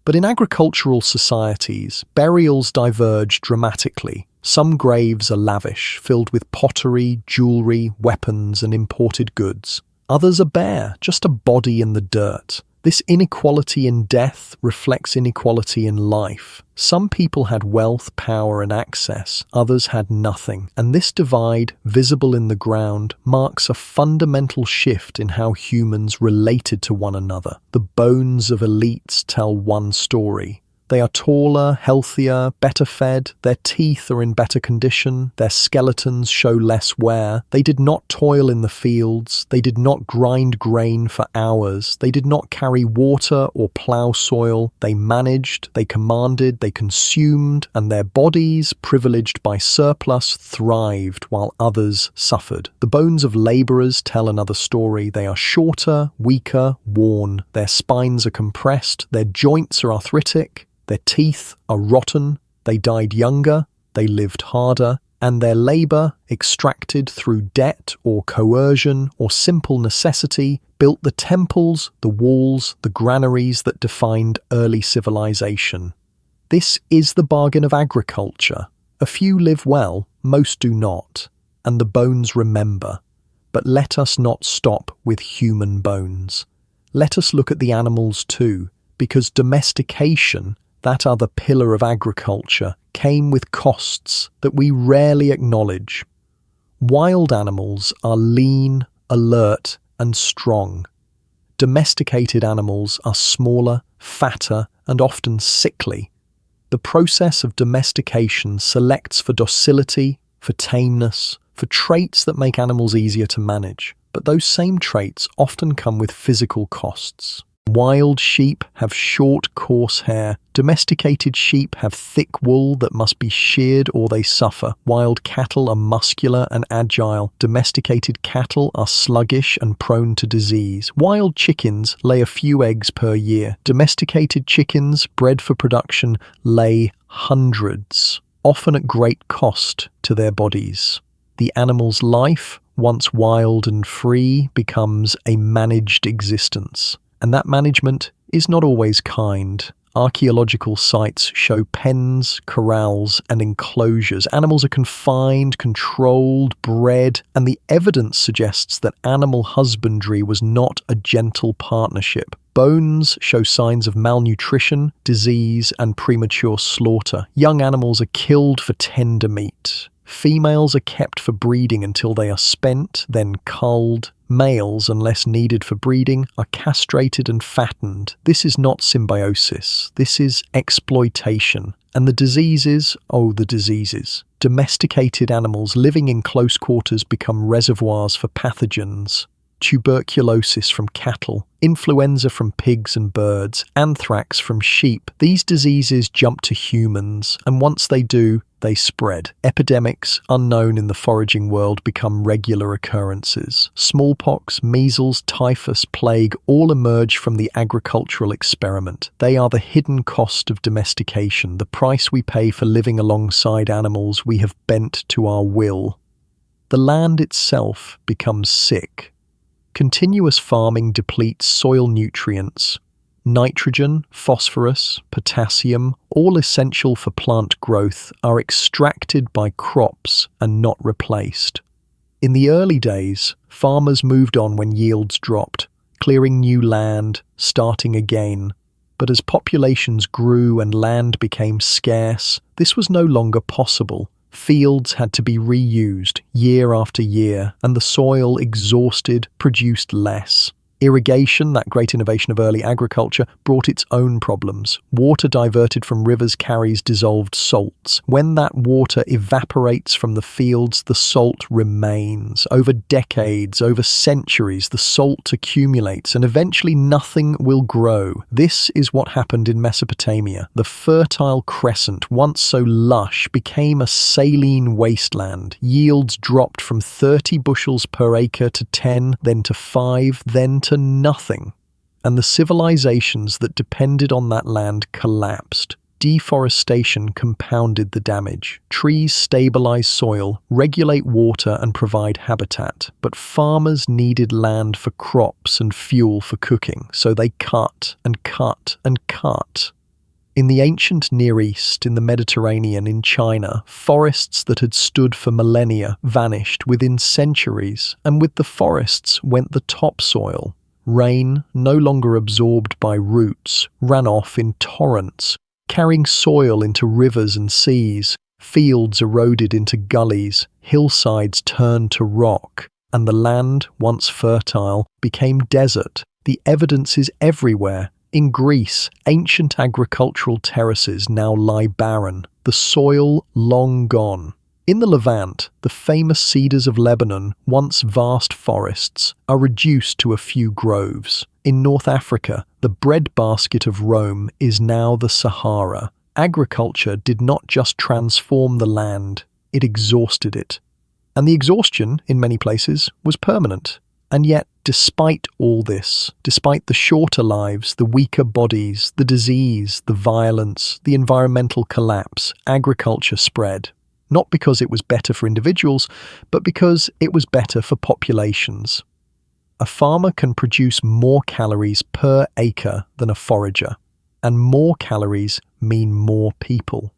But in agricultural societies, burials diverge dramatically. Some graves are lavish, filled with pottery, jewelry, weapons, and imported goods. Others are bare, just a body in the dirt. This inequality in death reflects inequality in life. Some people had wealth, power, and access, others had nothing, and this divide, visible in the ground, marks a fundamental shift in how humans related to one another. The bones of elites tell one story. They are taller, healthier, better fed, their teeth are in better condition, their skeletons show less wear. They did not toil in the fields, they did not grind grain for hours, they did not carry water or plough soil. They managed, they commanded, they consumed, and their bodies, privileged by surplus, thrived while others suffered. The bones of labourers tell another story. They are shorter, weaker, worn. Their spines are compressed, their joints are arthritic, their teeth are rotten, they died younger, they lived harder, and their labour, extracted through debt or coercion or simple necessity, built the temples, the walls, the granaries that defined early civilization. This is the bargain of agriculture. A few live well, most do not, and the bones remember. But let us not stop with human bones. Let us look at the animals too, because domestication, that other pillar of agriculture, came with costs that we rarely acknowledge. Wild animals are lean, alert, and strong. Domesticated animals are smaller, fatter, and often sickly. The process of domestication selects for docility, for tameness, for traits that make animals easier to manage. But those same traits often come with physical costs. Wild sheep have short, coarse hair. Domesticated sheep have thick wool that must be sheared or they suffer. Wild cattle are muscular and agile. Domesticated cattle are sluggish and prone to disease. Wild chickens lay a few eggs per year. Domesticated chickens, bred for production, lay hundreds, often at great cost to their bodies. The animal's life, once wild and free, becomes a managed existence. And that management is not always kind. Archaeological sites show pens, corrals, and enclosures. Animals are confined, controlled, bred, and the evidence suggests that animal husbandry was not a gentle partnership. Bones show signs of malnutrition, disease, and premature slaughter. Young animals are killed for tender meat. Females are kept for breeding until they are spent, then culled. Males, unless needed for breeding, are castrated and fattened. This is not symbiosis. This is exploitation. And the diseases, Domesticated animals living in close quarters become reservoirs for pathogens. Tuberculosis from cattle, influenza from pigs and birds, anthrax from sheep. These diseases jump to humans, and once they do, they spread. Epidemics, unknown in the foraging world, become regular occurrences. Smallpox, measles, typhus, plague all emerge from the agricultural experiment. They are the hidden cost of domestication, the price we pay for living alongside animals we have bent to our will. The land itself becomes sick. Continuous farming depletes soil nutrients. Nitrogen, phosphorus, potassium, all essential for plant growth, are extracted by crops and not replaced. In the early days, farmers moved on when yields dropped, clearing new land, starting again. But as populations grew and land became scarce, this was no longer possible. Fields had to be reused year after year, and the soil, exhausted, produced less. Irrigation, that great innovation of early agriculture, brought its own problems. Water diverted from rivers carries dissolved salts. When that water evaporates from the fields, the salt remains. Over decades, over centuries, the salt accumulates, and eventually nothing will grow. This is what happened in Mesopotamia. The Fertile Crescent, once so lush, became a saline wasteland. Yields dropped from 30 bushels per acre to 10, then to 5, then to nothing, and the civilizations that depended on that land collapsed. Deforestation compounded the damage. Trees stabilize soil, regulate water, and provide habitat, but farmers needed land for crops and fuel for cooking, so they cut and cut and cut. In the ancient Near East, in the Mediterranean, in China, forests that had stood for millennia vanished within centuries, and with the forests went the topsoil. Rain, no longer absorbed by roots, ran off in torrents, carrying soil into rivers and seas. Fields eroded into gullies, hillsides turned to rock, and the land, once fertile, became desert. The evidence is everywhere. In Greece, ancient agricultural terraces now lie barren, the soil long gone. In the Levant, the famous cedars of Lebanon, once vast forests, are reduced to a few groves. In North Africa, the breadbasket of Rome is now the Sahara. Agriculture did not just transform the land, it exhausted it. And the exhaustion, in many places, was permanent. And yet, despite all this, despite the shorter lives, the weaker bodies, the disease, the violence, the environmental collapse, agriculture spread. Not because it was better for individuals, but because it was better for populations. A farmer can produce more calories per acre than a forager, and more calories mean more people.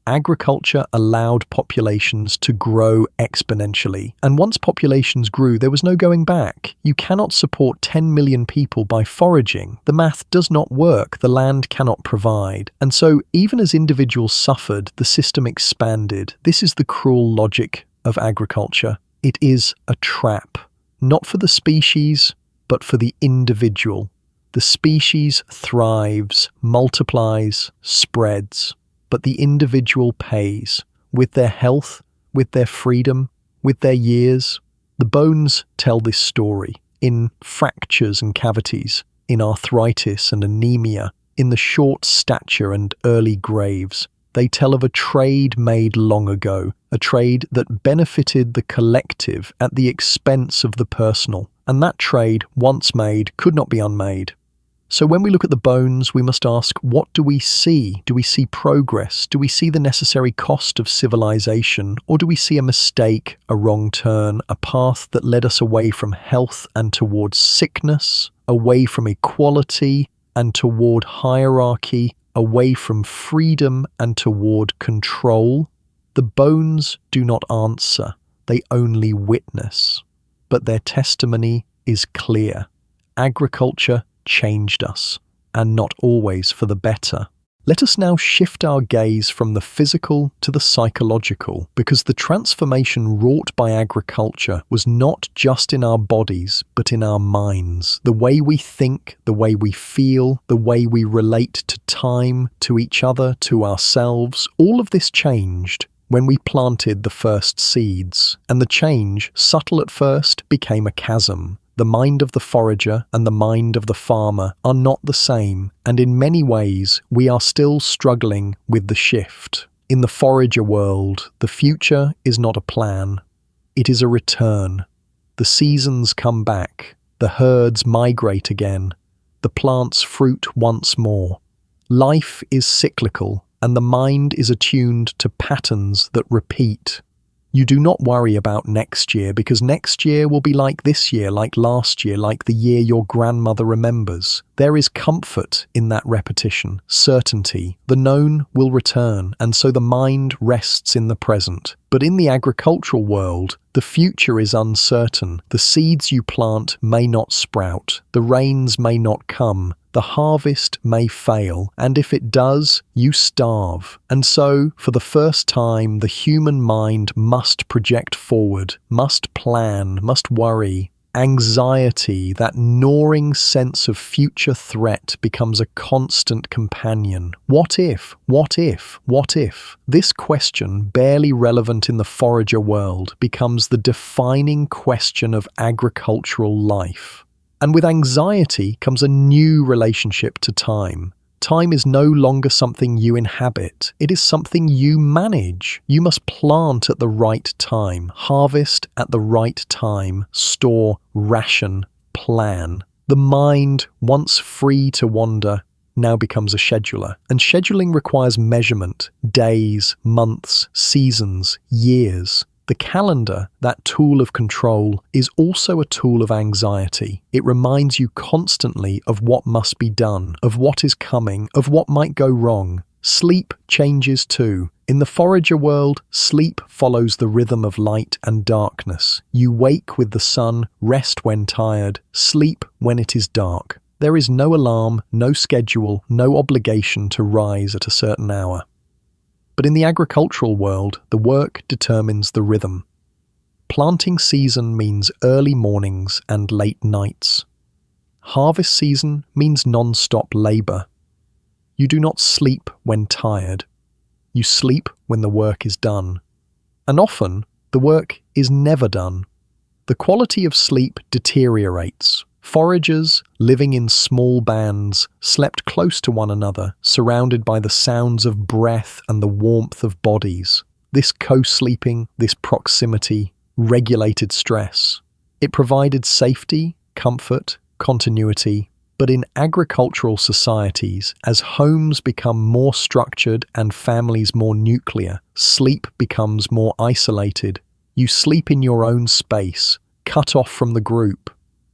Agriculture allowed populations to grow exponentially, and once populations grew, there was no going back. You cannot support 10 million people by foraging. The math does not work, the land cannot provide. And so, even as individuals suffered, the system expanded. This is the cruel logic of agriculture. It is a trap, not for the species, but for the individual. The species thrives, multiplies, spreads. But the individual pays, with their health, with their freedom, with their years. The bones tell this story, in fractures and cavities, in arthritis and anemia, in the short stature and early graves. They tell of a trade made long ago, a trade that benefited the collective at the expense of the personal, and that trade, once made, could not be unmade. So when we look at the bones, we must ask, what do we see? Do we see progress? Do we see the necessary cost of civilization? Or do we see a mistake, a wrong turn, a path that led us away from health and towards sickness, away from equality and toward hierarchy, away from freedom and toward control? The bones do not answer, they only witness. But their testimony is clear. Agriculture changed us, and not always for the better. Let us now shift our gaze from the physical to the psychological, because the transformation wrought by agriculture was not just in our bodies, but in our minds. The way we think, the way we feel, the way we relate to time, to each other, to ourselves, all of this changed when we planted the first seeds, and the change, subtle at first, became a chasm. The mind of the forager and the mind of the farmer are not the same, and in many ways we are still struggling with the shift. In the forager world, the future is not a plan, it is a return. The seasons come back, the herds migrate again, the plants fruit once more. Life is cyclical, and the mind is attuned to patterns that repeat. You do not worry about next year because next year will be like this year, like last year, like the year your grandmother remembers. There is comfort in that repetition, certainty. The known will return, and so the mind rests in the present. But in the agricultural world, the future is uncertain. The seeds you plant may not sprout. The rains may not come. The harvest may fail, and if it does, you starve. And so, for the first time, the human mind must project forward, must plan, must worry. Anxiety, that gnawing sense of future threat, becomes a constant companion. What if? What if? What if? This question, barely relevant in the forager world, becomes the defining question of agricultural life. And with anxiety comes a new relationship to time. Time is no longer something you inhabit. It is something you manage. You must plant at the right time, harvest at the right time, store, ration, plan. The mind, once free to wander, now becomes a scheduler. And scheduling requires measurement, days, months, seasons, years. The calendar, that tool of control, is also a tool of anxiety. It reminds you constantly of what must be done, of what is coming, of what might go wrong. Sleep changes too. In the forager world, sleep follows the rhythm of light and darkness. You wake with the sun, rest when tired, sleep when it is dark. There is no alarm, no schedule, no obligation to rise at a certain hour. But in the agricultural world, the work determines the rhythm. Planting season means early mornings and late nights. Harvest season means non-stop labor. You do not sleep when tired. You sleep when the work is done. And often, the work is never done. The quality of sleep deteriorates. Foragers, living in small bands, slept close to one another, surrounded by the sounds of breath and the warmth of bodies. This co-sleeping, this proximity, regulated stress. It provided safety, comfort, continuity. But in agricultural societies, as homes become more structured and families more nuclear, sleep becomes more isolated. You sleep in your own space, cut off from the group.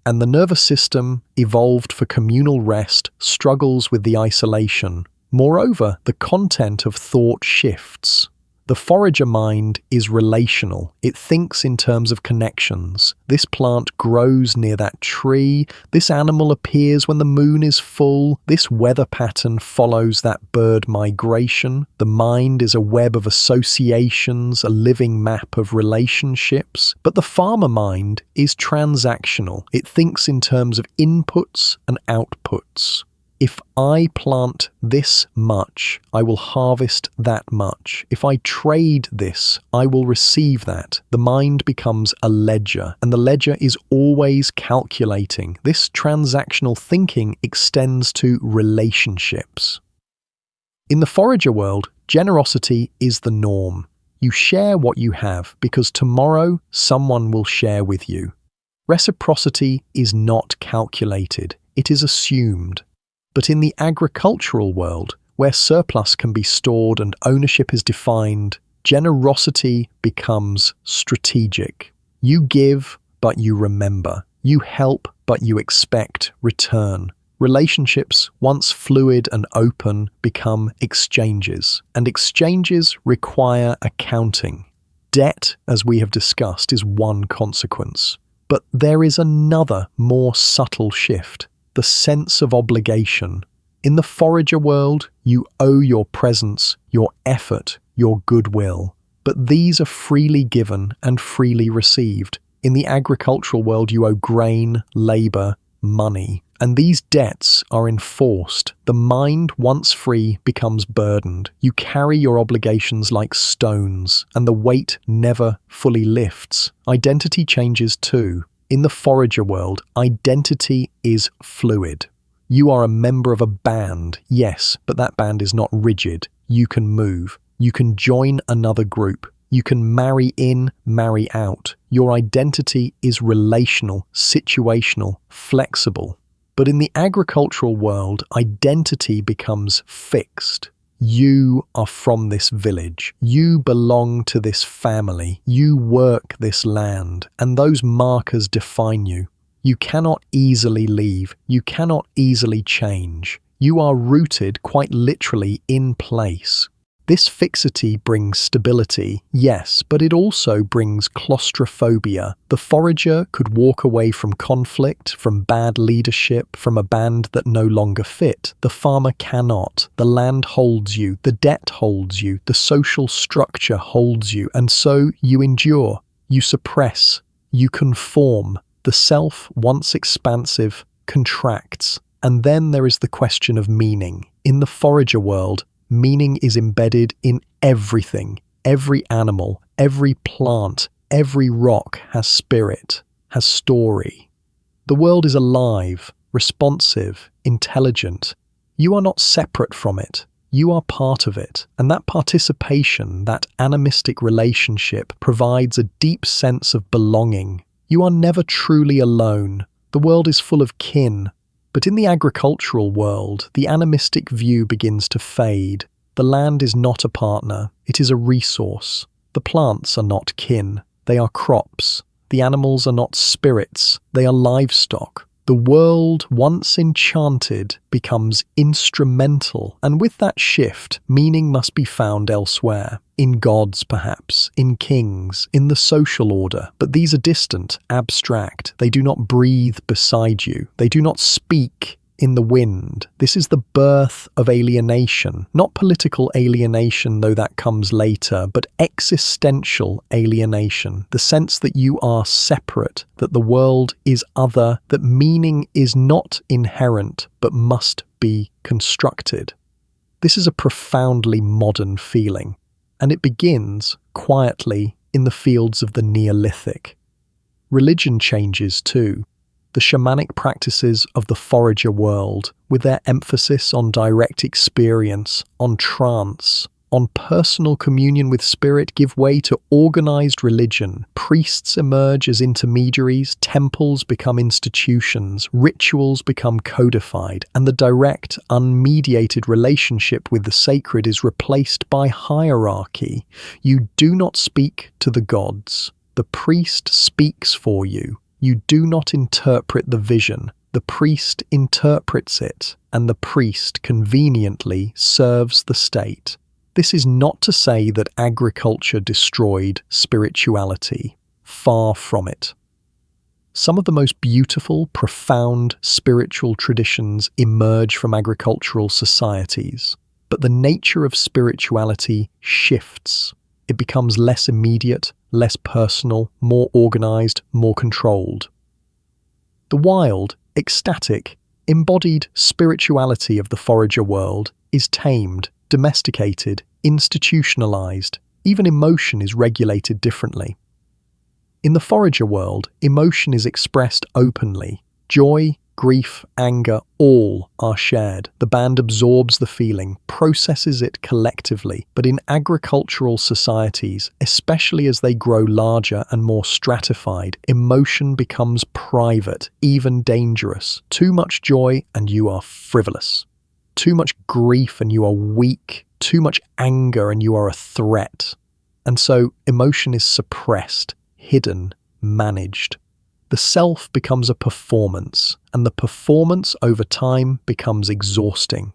And the nervous system, evolved for communal rest, struggles with the isolation. Moreover, the content of thought shifts. The forager mind is relational. It thinks in terms of connections. This plant grows near that tree. This animal appears when the moon is full. This weather pattern follows that bird migration. The mind is a web of associations, a living map of relationships. But the farmer mind is transactional. It thinks in terms of inputs and outputs. If I plant this much, I will harvest that much. If I trade this, I will receive that. The mind becomes a ledger, and the ledger is always calculating. This transactional thinking extends to relationships. In the forager world, generosity is the norm. You share what you have because tomorrow someone will share with you. Reciprocity is not calculated. It is assumed. But in the agricultural world, where surplus can be stored and ownership is defined, generosity becomes strategic. You give, but you remember. You help, but you expect return. Relationships, once fluid and open, become exchanges, and exchanges require accounting. Debt, as we have discussed, is one consequence. But there is another, more subtle shift. The sense of obligation. In the forager world, you owe your presence, your effort, your goodwill. But these are freely given and freely received. In the agricultural world, you owe grain, labor, money. And these debts are enforced. The mind, once free, becomes burdened. You carry your obligations like stones, and the weight never fully lifts. Identity changes too. In the forager world, identity is fluid. You are a member of a band, yes, but that band is not rigid. You can move. You can join another group. You can marry in, marry out. Your identity is relational, situational, flexible. But in the agricultural world, identity becomes fixed. You are from this village. You belong to this family. You work this land, and those markers define you. You cannot easily leave. You cannot easily change. You are rooted quite literally in place. This fixity brings stability, yes, but it also brings claustrophobia. The forager could walk away from conflict, from bad leadership, from a band that no longer fit. The farmer cannot. The land holds you, the debt holds you, the social structure holds you, and so you endure, you suppress, you conform. The self, once expansive, contracts. And then there is the question of meaning. In the forager world, meaning is embedded in everything. Every animal, every plant, every rock has spirit, has story. The world is alive, responsive, intelligent. You are not separate from it. You are part of it. And that participation, that animistic relationship, provides a deep sense of belonging. You are never truly alone. The world is full of kin. But in the agricultural world, the animistic view begins to fade. The land is not a partner, it is a resource. The plants are not kin, they are crops. The animals are not spirits, they are livestock. The world, once enchanted, becomes instrumental, and with that shift, meaning must be found elsewhere. In gods, perhaps, in kings, in the social order. But these are distant, abstract. They do not breathe beside you. They do not speak in the wind. This is the birth of alienation. Not political alienation, though that comes later, but existential alienation. The sense that you are separate, that the world is other, that meaning is not inherent, but must be constructed. This is a profoundly modern feeling. And it begins, quietly, in the fields of the Neolithic. Religion changes too. The shamanic practices of the forager world, with their emphasis on direct experience, on trance, on personal communion with spirit, give way to organized religion. Priests emerge as intermediaries, temples become institutions, rituals become codified, and the direct, unmediated relationship with the sacred is replaced by hierarchy. You do not speak to the gods. The priest speaks for you. You do not interpret the vision. The priest interprets it, and the priest conveniently serves the state. This is not to say that agriculture destroyed spirituality. Far from it. Some of the most beautiful, profound spiritual traditions emerge from agricultural societies, but the nature of spirituality shifts. It becomes less immediate, less personal, more organized, more controlled. The wild, ecstatic, embodied spirituality of the forager world is tamed, domesticated, institutionalized. Even emotion is regulated differently. In the forager world, emotion is expressed openly. Joy, grief, anger, all are shared. The band absorbs the feeling, processes it collectively. But in agricultural societies, especially as they grow larger and more stratified, emotion becomes private, even dangerous. Too much joy and you are frivolous. Too much grief and you are weak. Too much anger and you are a threat. And so emotion is suppressed, hidden, managed. The self becomes a performance, and the performance over time becomes exhausting.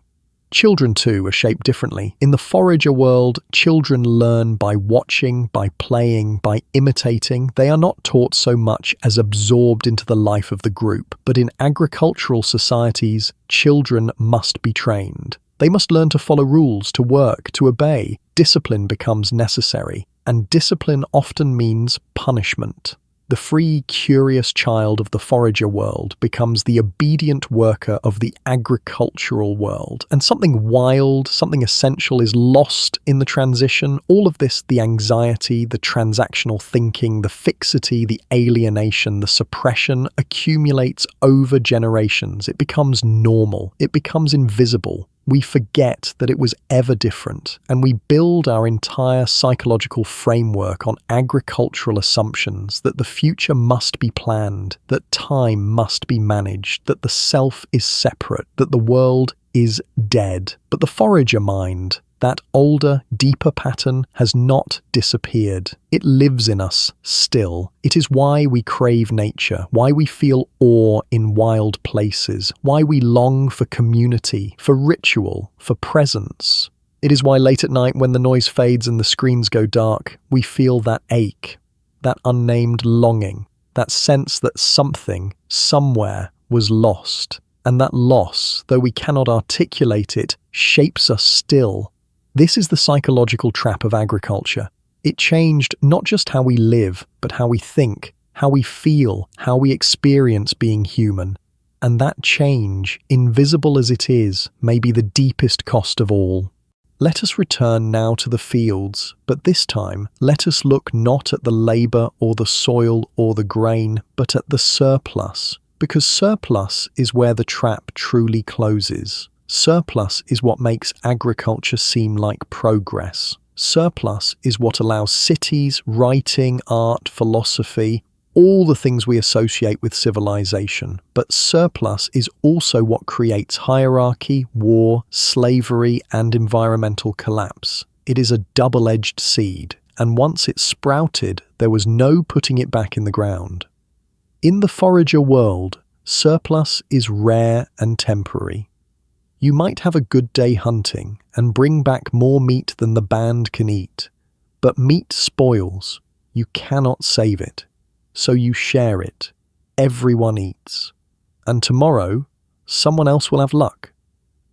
Children, too, are shaped differently. In the forager world, children learn by watching, by playing, by imitating. They are not taught so much as absorbed into the life of the group. But in agricultural societies, children must be trained. They must learn to follow rules, to work, to obey. Discipline becomes necessary, and discipline often means punishment. The free, curious child of the forager world becomes the obedient worker of the agricultural world. And something wild, something essential is lost in the transition. All of this, the anxiety, the transactional thinking, the fixity, the alienation, the suppression, accumulates over generations. It becomes normal. It becomes invisible. We forget that it was ever different, and we build our entire psychological framework on agricultural assumptions that the future must be planned, that time must be managed, that the self is separate, that the world is dead. But the forager mind, That older, deeper pattern has not disappeared. It lives in us still. It is why we crave nature, why we feel awe in wild places, why we long for community, for ritual, for presence. It is why late at night, when the noise fades and the screens go dark, we feel that ache, that unnamed longing, that sense that something, somewhere, was lost. And that loss, though we cannot articulate it, shapes us still. This is the psychological trap of agriculture. It changed not just how we live, but how we think, how we feel, how we experience being human. And that change, invisible as it is, may be the deepest cost of all. Let us return now to the fields, but this time let us look not at the labour or the soil or the grain, but at the surplus. Because surplus is where the trap truly closes. Surplus is what makes agriculture seem like progress. Surplus is what allows cities, writing, art, philosophy, all the things we associate with civilization. But surplus is also what creates hierarchy, war, slavery, and environmental collapse. It is a double-edged seed, and once it sprouted, there was no putting it back in the ground. In the forager world, surplus is rare and temporary. You might have a good day hunting and bring back more meat than the band can eat. But meat spoils. You cannot save it. So you share it. Everyone eats. And tomorrow, someone else will have luck.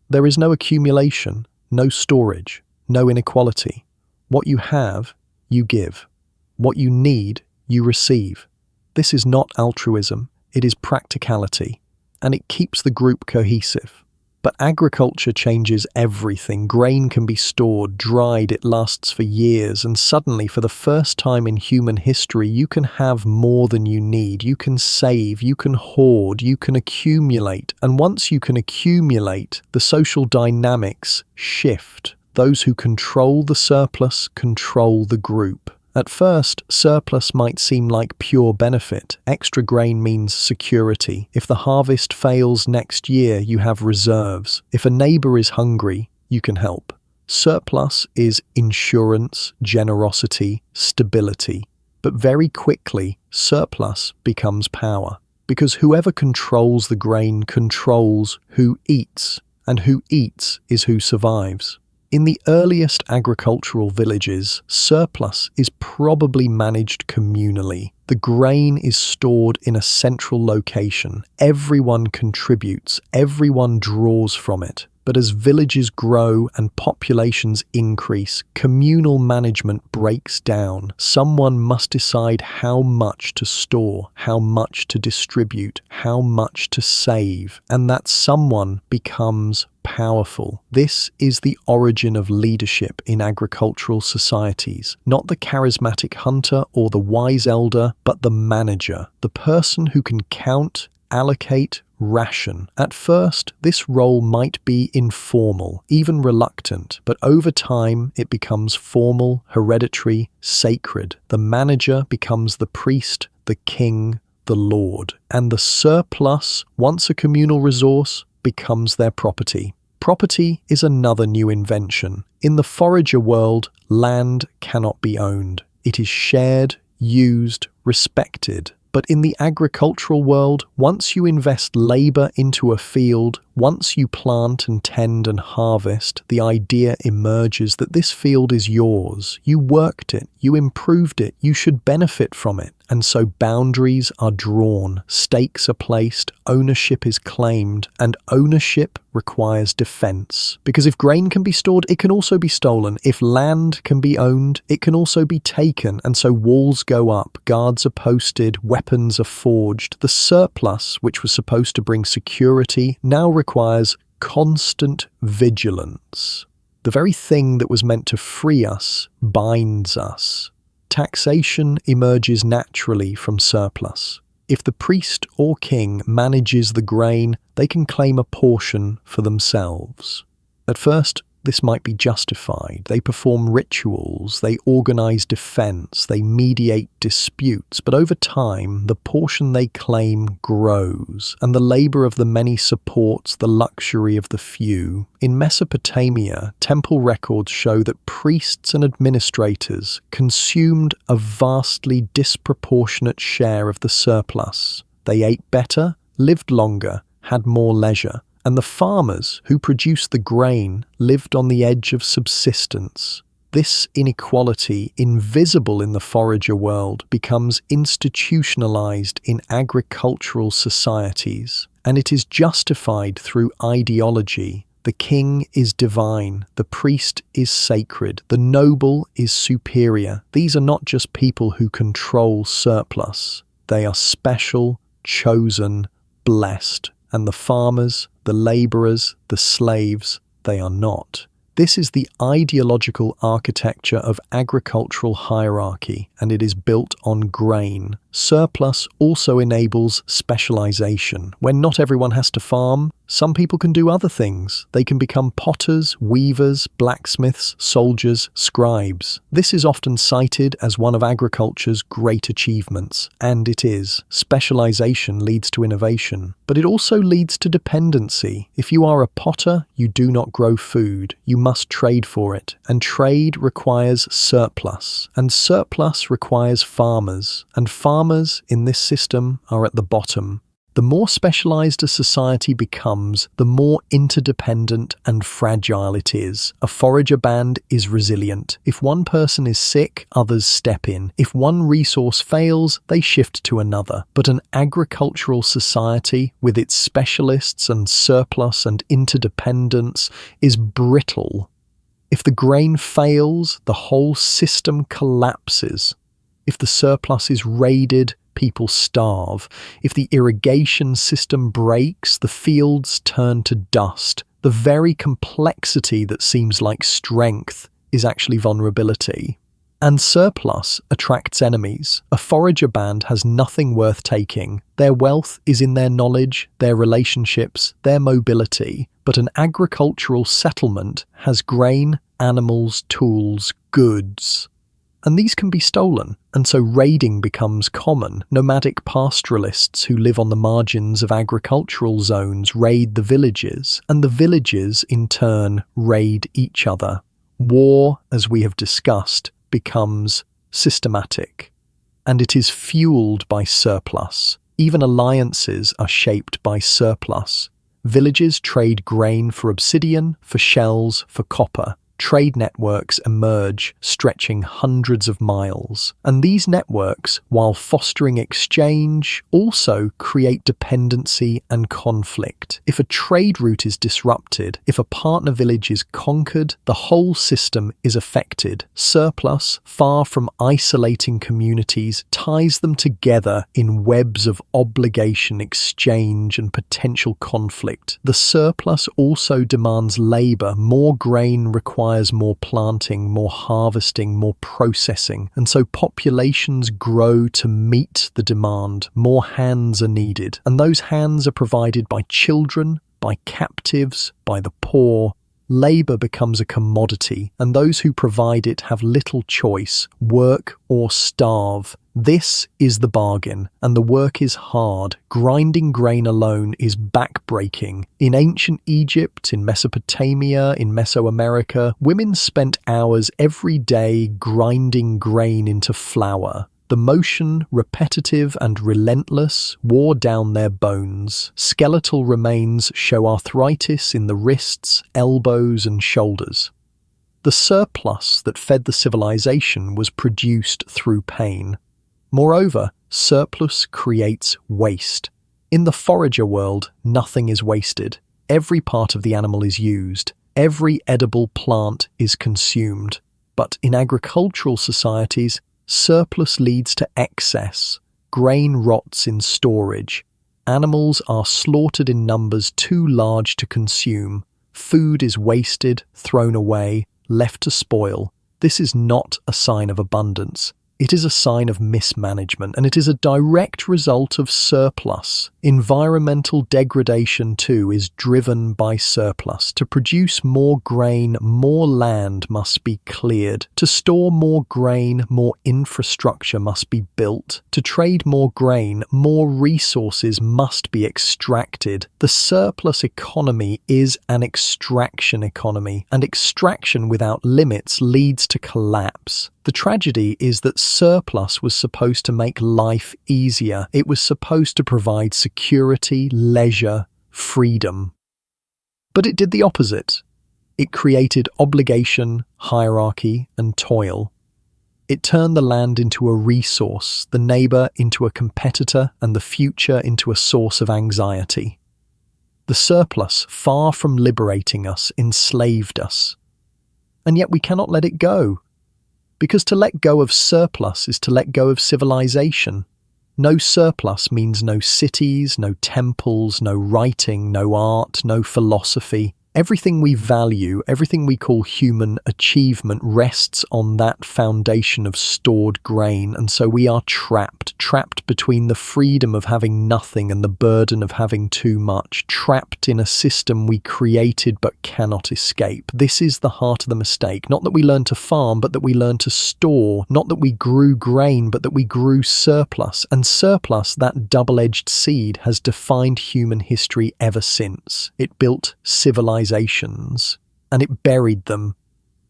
There is no accumulation, no storage, no inequality. What you have, you give. What you need, you receive. This is not altruism, it is practicality, and it keeps the group cohesive. But agriculture changes everything. Grain can be stored, dried, it lasts for years, and suddenly, for the first time in human history, you can have more than you need. You can save, you can hoard, you can accumulate. And once you can accumulate, the social dynamics shift. Those who control the surplus control the group. At first, surplus might seem like pure benefit. Extra grain means security. If the harvest fails next year, you have reserves. If a neighbor is hungry, you can help. Surplus is insurance, generosity, stability. But very quickly, surplus becomes power. Because whoever controls the grain controls who eats, and who eats is who survives. In the earliest agricultural villages, surplus is probably managed communally. The grain is stored in a central location. Everyone contributes, everyone draws from it. But as villages grow and populations increase, communal management breaks down. Someone must decide how much to store, how much to distribute, how much to save, and that someone becomes powerful. This is the origin of leadership in agricultural societies. Not the charismatic hunter or the wise elder, but the manager, the person who can count, allocate, ration. At first, this role might be informal, even reluctant, but over time it becomes formal, hereditary, sacred. The manager becomes the priest, the king, the lord, and the surplus, once a communal resource, becomes their property. Property is another new invention. In the forager world, land cannot be owned. It is shared, used, respected. But in the agricultural world, once you invest labor into a field, once you plant and tend and harvest, the idea emerges that this field is yours. You worked it, you improved it, you should benefit from it. And so boundaries are drawn, stakes are placed, ownership is claimed, and ownership requires defense. Because if grain can be stored, it can also be stolen. If land can be owned, it can also be taken. And so walls go up, guards are posted, weapons are forged. The surplus, which was supposed to bring security, now requires constant vigilance. The very thing that was meant to free us binds us. Taxation emerges naturally from surplus. If the priest or king manages the grain, they can claim a portion for themselves. At first, this might be justified. They perform rituals, they organize defense, they mediate disputes, but over time, the portion they claim grows, and the labor of the many supports the luxury of the few. In Mesopotamia, temple records show that priests and administrators consumed a vastly disproportionate share of the surplus. They ate better, lived longer, had more leisure, and the farmers who produced the grain lived on the edge of subsistence. This inequality, invisible in the forager world, becomes institutionalized in agricultural societies, and it is justified through ideology. The king is divine, the priest is sacred, the noble is superior. These are not just people who control surplus. They are special, chosen, blessed. And the farmers, the laborers, the slaves, they are not. This is the ideological architecture of agricultural hierarchy, and it is built on grain. Surplus also enables specialization. When not everyone has to farm, some people can do other things. They can become potters, weavers, blacksmiths, soldiers, scribes. This is often cited as one of agriculture's great achievements, and it is. Specialization leads to innovation, but it also leads to dependency. If you are a potter, you do not grow food. You must trade for it, and trade requires surplus, and surplus requires farmers, and farmers in this system are at the bottom. The more specialized a society becomes, the more interdependent and fragile it is. A forager band is resilient. If one person is sick, others step in. If one resource fails, they shift to another. But an agricultural society, with its specialists and surplus and interdependence, is brittle. If the grain fails, the whole system collapses. If the surplus is raided, people starve. If the irrigation system breaks, the fields turn to dust. The very complexity that seems like strength is actually vulnerability. And surplus attracts enemies. A forager band has nothing worth taking. Their wealth is in their knowledge, their relationships, their mobility. But an agricultural settlement has grain, animals, tools, goods. And these can be stolen, and so raiding becomes common. Nomadic pastoralists who live on the margins of agricultural zones raid the villages, and the villages in turn raid each other. War, as we have discussed, becomes systematic, and it is fueled by surplus. Even alliances are shaped by surplus. Villages trade grain for obsidian, for shells, for copper. Trade networks emerge, stretching hundreds of miles. And these networks, while fostering exchange, also create dependency and conflict. If a trade route is disrupted, if a partner village is conquered, the whole system is affected. Surplus, far from isolating communities, ties them together in webs of obligation, exchange, and potential conflict. The surplus also demands labor. More grain requires more planting, more harvesting, more processing, and so populations grow to meet the demand. More hands are needed, and those hands are provided by children, by captives, by the poor. Labor becomes a commodity, and those who provide it have little choice: work or starve. This is the bargain, and the work is hard. Grinding grain alone is backbreaking. In ancient Egypt, in Mesopotamia, in Mesoamerica, women spent hours every day grinding grain into flour. The motion, repetitive and relentless, wore down their bones. Skeletal remains show arthritis in the wrists, elbows and shoulders. The surplus that fed the civilization was produced through pain. Moreover, surplus creates waste. In the forager world, nothing is wasted. Every part of the animal is used. Every edible plant is consumed. But in agricultural societies, surplus leads to excess. Grain rots in storage. Animals are slaughtered in numbers too large to consume. Food is wasted, thrown away, left to spoil. This is not a sign of abundance. It is a sign of mismanagement, and it is a direct result of surplus. Environmental degradation, too, is driven by surplus. To produce more grain, more land must be cleared. To store more grain, more infrastructure must be built. To trade more grain, more resources must be extracted. The surplus economy is an extraction economy, and extraction without limits leads to collapse. The tragedy is that surplus was supposed to make life easier. It was supposed to provide security, leisure, freedom. But it did the opposite. It created obligation, hierarchy, and toil. It turned the land into a resource, the neighbour into a competitor, and the future into a source of anxiety. The surplus, far from liberating us, enslaved us. And yet we cannot let it go. Because to let go of surplus is to let go of civilization. No surplus means no cities, no temples, no writing, no art, no philosophy. Everything we value, everything we call human achievement rests on that foundation of stored grain, and so we are trapped between the freedom of having nothing and the burden of having too much, trapped in a system we created but cannot escape. This is the heart of the mistake. Not that we learn to farm, but that we learn to store. Not that we grew grain, but that we grew surplus. And surplus, that double-edged seed, has defined human history ever since. It built civilizations, and it buried them.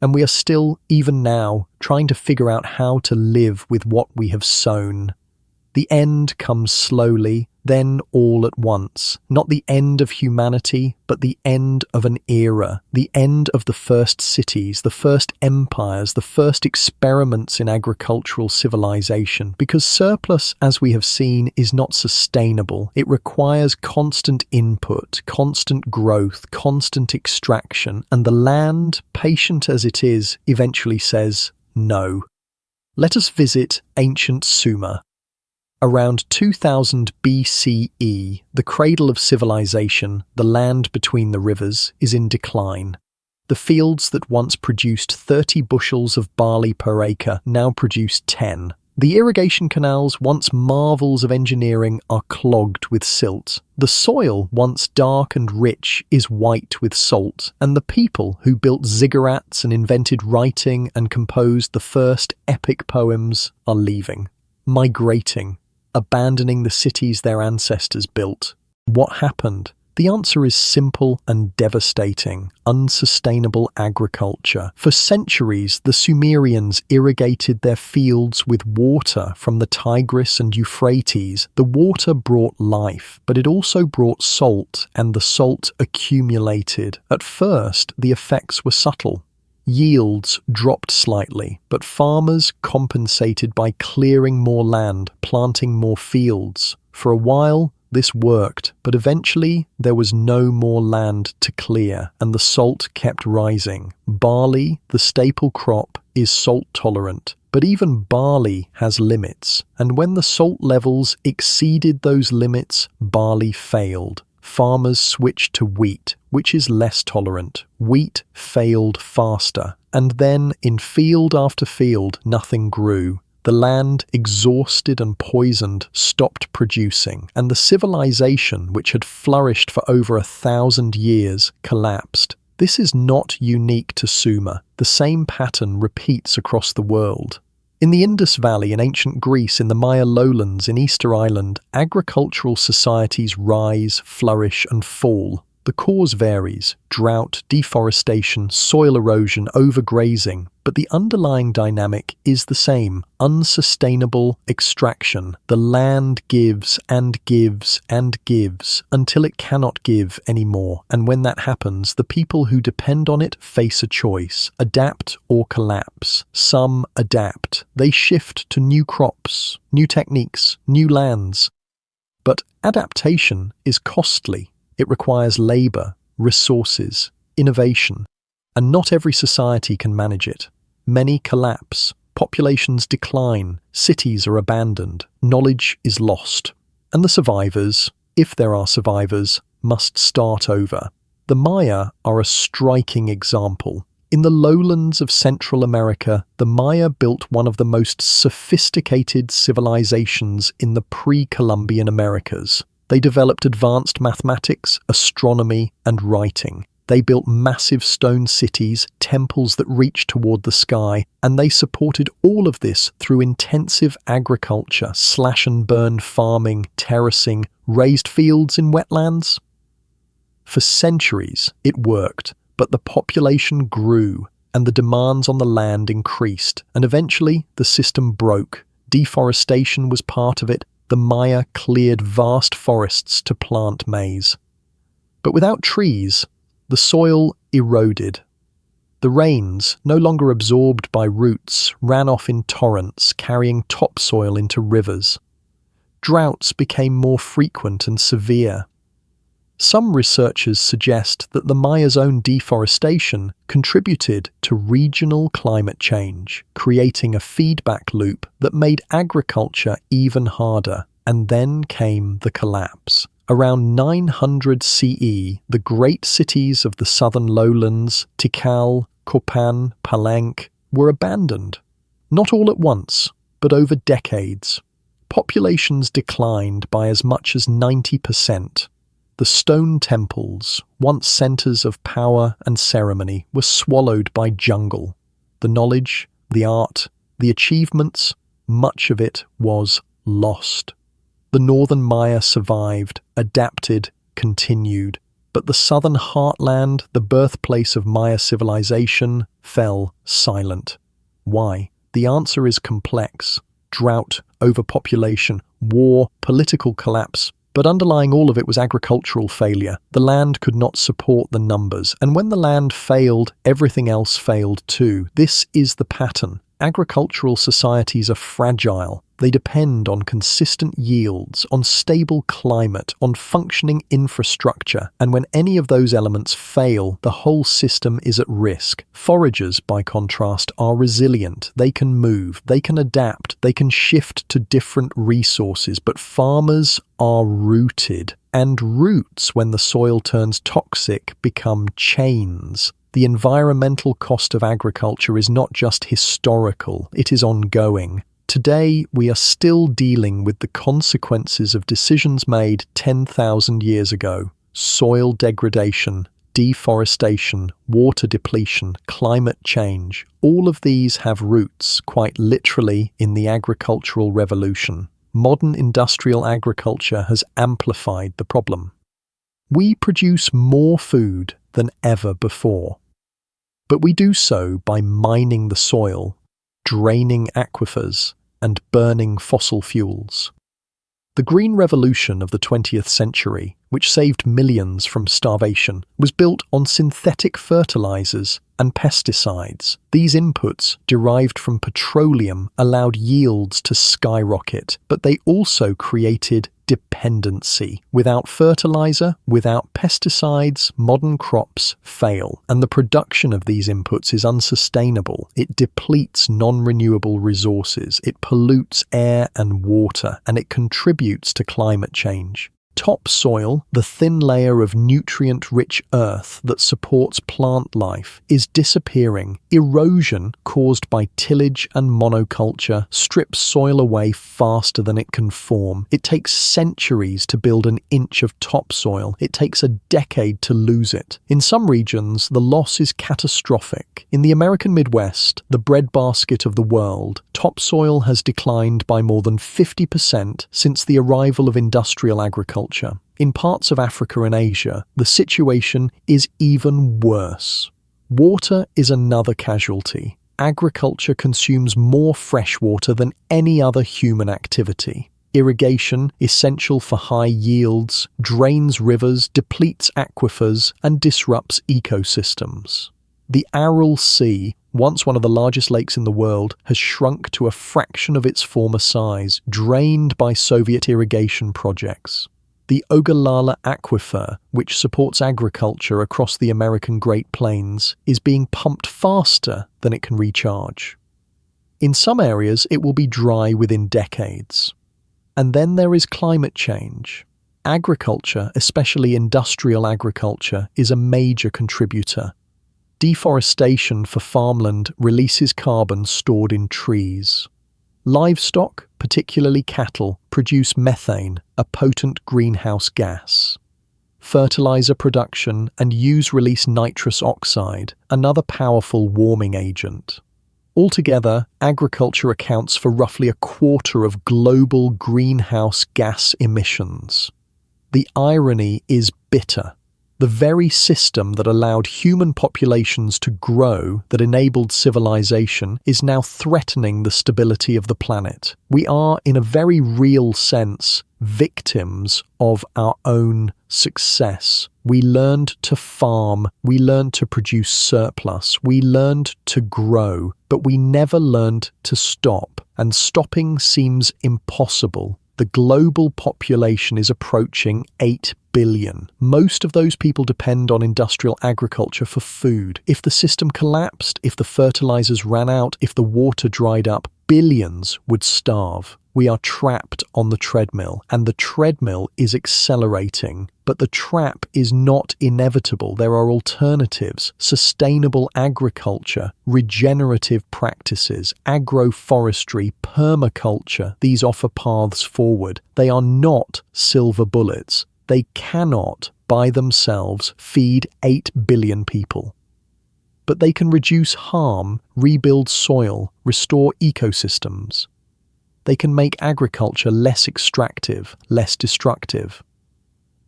And we are still, even now, trying to figure out how to live with what we have sown. The end comes slowly, then all at once. Not the end of humanity, but the end of an era. The end of the first cities, the first empires, the first experiments in agricultural civilization. Because surplus, as we have seen, is not sustainable. It requires constant input, constant growth, constant extraction. And the land, patient as it is, eventually says no. Let us visit ancient Sumer. Around 2000 BCE, the cradle of civilization, the land between the rivers, is in decline. The fields that once produced 30 bushels of barley per acre now produce 10. The irrigation canals, once marvels of engineering, are clogged with silt. The soil, once dark and rich, is white with salt. And the people who built ziggurats and invented writing and composed the first epic poems are leaving, migrating, abandoning the cities their ancestors built. What happened? The answer is simple and devastating: unsustainable agriculture. For centuries, the Sumerians irrigated their fields with water from the Tigris and Euphrates. The water brought life, but it also brought salt, and the salt accumulated. At first, the effects were subtle. Yields dropped slightly, but farmers compensated by clearing more land, planting more fields. For a while, this worked, but eventually there was no more land to clear, and the salt kept rising. Barley, the staple crop, is salt-tolerant, but even barley has limits, and when the salt levels exceeded those limits, barley failed. Farmers switched to wheat, which is less tolerant. Wheat failed faster, and then, in field after field, nothing grew. The land, exhausted and poisoned, stopped producing, and the civilization, which had flourished for over 1,000 years, collapsed. This is not unique to Sumer. The same pattern repeats across the world. In the Indus Valley in ancient Greece, in the Maya lowlands in Easter Island, agricultural societies rise, flourish, and fall. The cause varies: drought, deforestation, soil erosion, overgrazing. But the underlying dynamic is the same: unsustainable extraction. The land gives and gives and gives until it cannot give anymore. And when that happens, the people who depend on it face a choice: adapt or collapse. Some adapt. They shift to new crops, new techniques, new lands. But adaptation is costly. It requires labour, resources, innovation, and not every society can manage it. Many collapse, populations decline, cities are abandoned, knowledge is lost, and the survivors, if there are survivors, must start over. The Maya are a striking example. In the lowlands of Central America, the Maya built one of the most sophisticated civilizations in the pre-Columbian Americas. They developed advanced mathematics, astronomy, and writing. They built massive stone cities, temples that reached toward the sky, and they supported all of this through intensive agriculture, slash-and-burn farming, terracing, raised fields in wetlands. For centuries, it worked, but the population grew, and the demands on the land increased, and eventually the system broke. Deforestation was part of it. The Maya cleared vast forests to plant maize. But without trees, the soil eroded. The rains, no longer absorbed by roots, ran off in torrents, carrying topsoil into rivers. Droughts became more frequent and severe. Some researchers suggest that the Maya's own deforestation contributed to regional climate change, creating a feedback loop that made agriculture even harder. And then came the collapse. Around 900 CE, the great cities of the southern lowlands, Tikal, Copan, Palenque, were abandoned. Not all at once, but over decades. Populations declined by as much as 90%. The stone temples, once centers of power and ceremony, were swallowed by jungle. The knowledge, the art, the achievements, much of it was lost. The northern Maya survived, adapted, continued, but the southern heartland, the birthplace of Maya civilization, fell silent. Why? The answer is complex. Drought, overpopulation, war, political collapse. But underlying all of it was agricultural failure. The land could not support the numbers, and when the land failed, everything else failed too. This is the pattern. Agricultural societies are fragile. They depend on consistent yields, on stable climate, on functioning infrastructure, and when any of those elements fail, the whole system is at risk. Foragers, by contrast, are resilient. They can move, they can adapt, they can shift to different resources, but farmers are rooted. And roots, when the soil turns toxic, become chains. The environmental cost of agriculture is not just historical, it is ongoing. Today, we are still dealing with the consequences of decisions made 10,000 years ago. Soil degradation, deforestation, water depletion, climate change. All of these have roots, quite literally, in the agricultural revolution. Modern industrial agriculture has amplified the problem. We produce more food than ever before. But we do so by mining the soil, draining aquifers, and burning fossil fuels. The Green Revolution of the 20th century, which saved millions from starvation, was built on synthetic fertilizers and pesticides. These inputs, derived from petroleum, allowed yields to skyrocket, but they also created dependency. Without fertilizer, without pesticides, modern crops fail, and the production of these inputs is unsustainable. It depletes non-renewable resources, it pollutes air and water, and it contributes to climate change. Topsoil, the thin layer of nutrient-rich earth that supports plant life, is disappearing. Erosion, caused by tillage and monoculture, strips soil away faster than it can form. It takes centuries to build an inch of topsoil. It takes a decade to lose it. In some regions, the loss is catastrophic. In the American Midwest, the breadbasket of the world, topsoil has declined by more than 50% since the arrival of industrial agriculture. In parts of Africa and Asia, the situation is even worse. Water is another casualty. Agriculture consumes more fresh water than any other human activity. Irrigation, essential for high yields, drains rivers, depletes aquifers, and disrupts ecosystems. The Aral Sea, once one of the largest lakes in the world, has shrunk to a fraction of its former size, drained by Soviet irrigation projects. The Ogallala Aquifer, which supports agriculture across the American Great Plains, is being pumped faster than it can recharge. In some areas, it will be dry within decades. And then there is climate change. Agriculture, especially industrial agriculture, is a major contributor. Deforestation for farmland releases carbon stored in trees. Livestock, particularly cattle, produce methane, a potent greenhouse gas. Fertilizer production and use release nitrous oxide, another powerful warming agent. Altogether, agriculture accounts for roughly a quarter of global greenhouse gas emissions. The irony is bitter. The very system that allowed human populations to grow, that enabled civilization, is now threatening the stability of the planet. We are, in a very real sense, victims of our own success. We learned to farm, we learned to produce surplus, we learned to grow, but we never learned to stop, and stopping seems impossible. The global population is approaching 8 billion. Most of those people depend on industrial agriculture for food. If the system collapsed, if the fertilizers ran out, if the water dried up, billions would starve. We are trapped on the treadmill, and the treadmill is accelerating. But the trap is not inevitable. There are alternatives: sustainable agriculture, regenerative practices, agroforestry, permaculture. These offer paths forward. They are not silver bullets. They cannot, by themselves, feed 8 billion people. But they can reduce harm, rebuild soil, restore ecosystems. They can make agriculture less extractive, less destructive.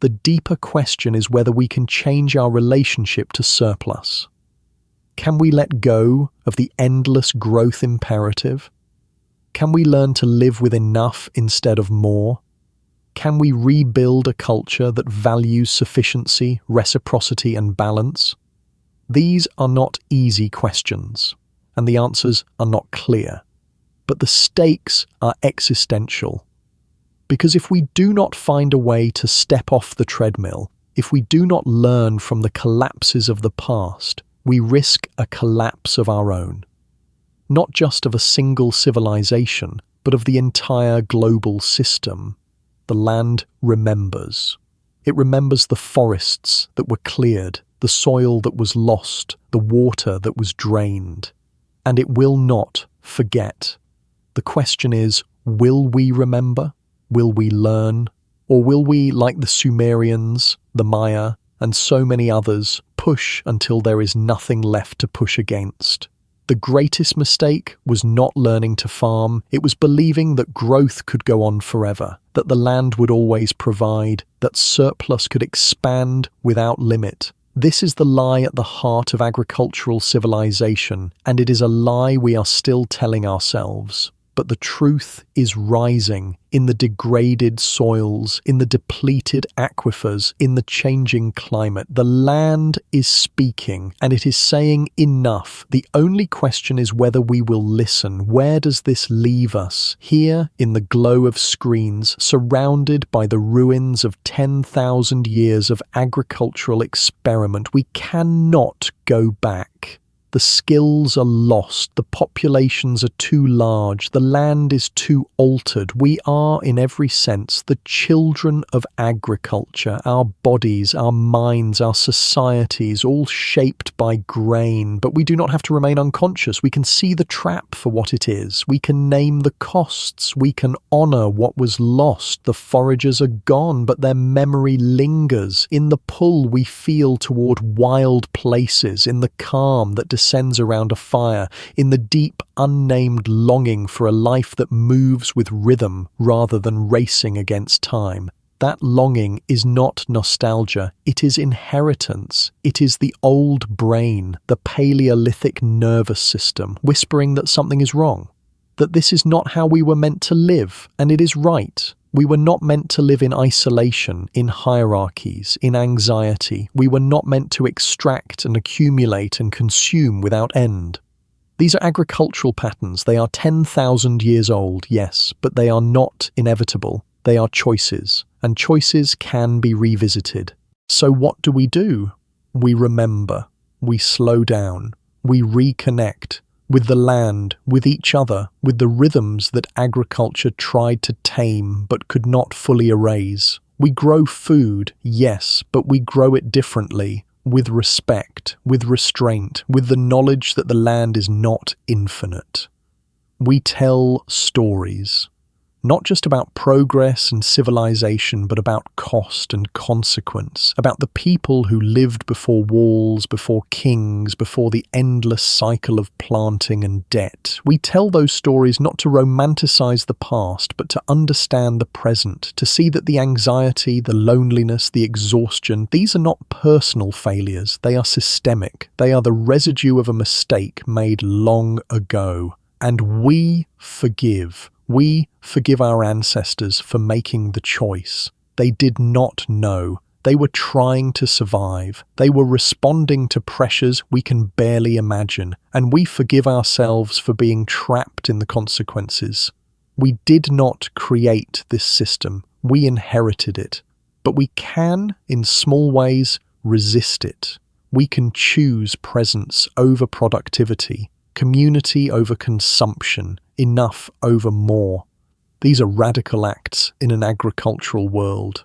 The deeper question is whether we can change our relationship to surplus. Can we let go of the endless growth imperative? Can we learn to live with enough instead of more? Can we rebuild a culture that values sufficiency, reciprocity, and balance? These are not easy questions, and the answers are not clear. But the stakes are existential. Because if we do not find a way to step off the treadmill, if we do not learn from the collapses of the past, we risk a collapse of our own. Not just of a single civilization, but of the entire global system. The land remembers. It remembers the forests that were cleared, the soil that was lost, the water that was drained. And it will not forget. The question is, will we remember? Will we learn? Or will we, like the Sumerians, the Maya, and so many others, push until there is nothing left to push against? The greatest mistake was not learning to farm. It was believing that growth could go on forever, that the land would always provide, that surplus could expand without limit. This is the lie at the heart of agricultural civilization, and it is a lie we are still telling ourselves. But the truth is rising in the degraded soils, in the depleted aquifers, in the changing climate. The land is speaking, and it is saying enough. The only question is whether we will listen. Where does this leave us? Here, in the glow of screens, surrounded by the ruins of 10,000 years of agricultural experiment, we cannot go back. The skills are lost, the populations are too large, the land is too altered. We are, in every sense, the children of agriculture, our bodies, our minds, our societies, all shaped by grain. But we do not have to remain unconscious. We can see the trap for what it is. We can name the costs. We can honour what was lost. The foragers are gone, but their memory lingers. In the pull we feel toward wild places, in the calm that descends around a fire, in the deep, unnamed longing for a life that moves with rhythm rather than racing against time. That longing is not nostalgia, it is inheritance. It is the old brain, the Paleolithic nervous system, whispering that something is wrong, that this is not how we were meant to live, and it is right. We were not meant to live in isolation, in hierarchies, in anxiety. We were not meant to extract and accumulate and consume without end. These are agricultural patterns. They are 10,000 years old, yes, but they are not inevitable. They are choices, and choices can be revisited. So what do? We remember. We slow down. We reconnect. With the land, with each other, with the rhythms that agriculture tried to tame but could not fully erase. We grow food, yes, but we grow it differently. with respect, with restraint, with the knowledge that the land is not infinite. We tell stories, not just about progress and civilization, but about cost and consequence, about the people who lived before walls, before kings, before the endless cycle of planting and debt. We tell those stories not to romanticize the past, but to understand the present, to see that the anxiety, the loneliness, the exhaustion, these are not personal failures, they are systemic. They are the residue of a mistake made long ago. And we forgive. We forgive our ancestors for making the choice. They did not know. They were trying to survive. They were responding to pressures we can barely imagine. And we forgive ourselves for being trapped in the consequences. We did not create this system. We inherited it. But we can, in small ways, resist it. We can choose presence over productivity, community over consumption, enough over more. These are radical acts in an agricultural world.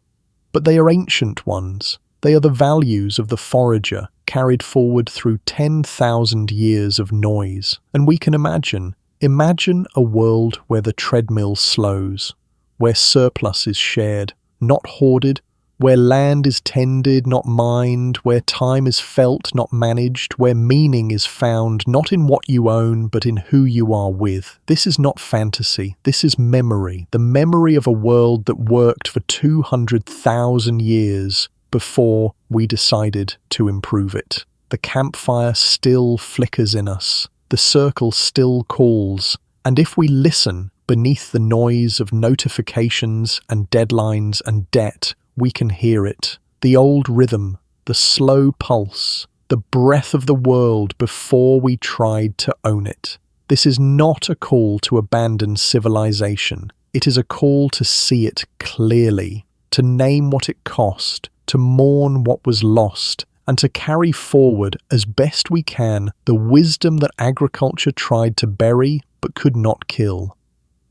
But they are ancient ones. They are the values of the forager carried forward through 10,000 years of noise. And we can imagine a world where the treadmill slows, where surplus is shared, not hoarded, where land is tended, not mined, where time is felt, not managed, where meaning is found not in what you own, but in who you are with. This is not fantasy. This is memory. The memory of a world that worked for 200,000 years before we decided to improve it. The campfire still flickers in us. The circle still calls. And if we listen beneath the noise of notifications and deadlines and debt, we can hear it. The old rhythm, the slow pulse, the breath of the world before we tried to own it. This is not a call to abandon civilization. It is a call to see it clearly, to name what it cost, to mourn what was lost, and to carry forward as best we can the wisdom that agriculture tried to bury but could not kill.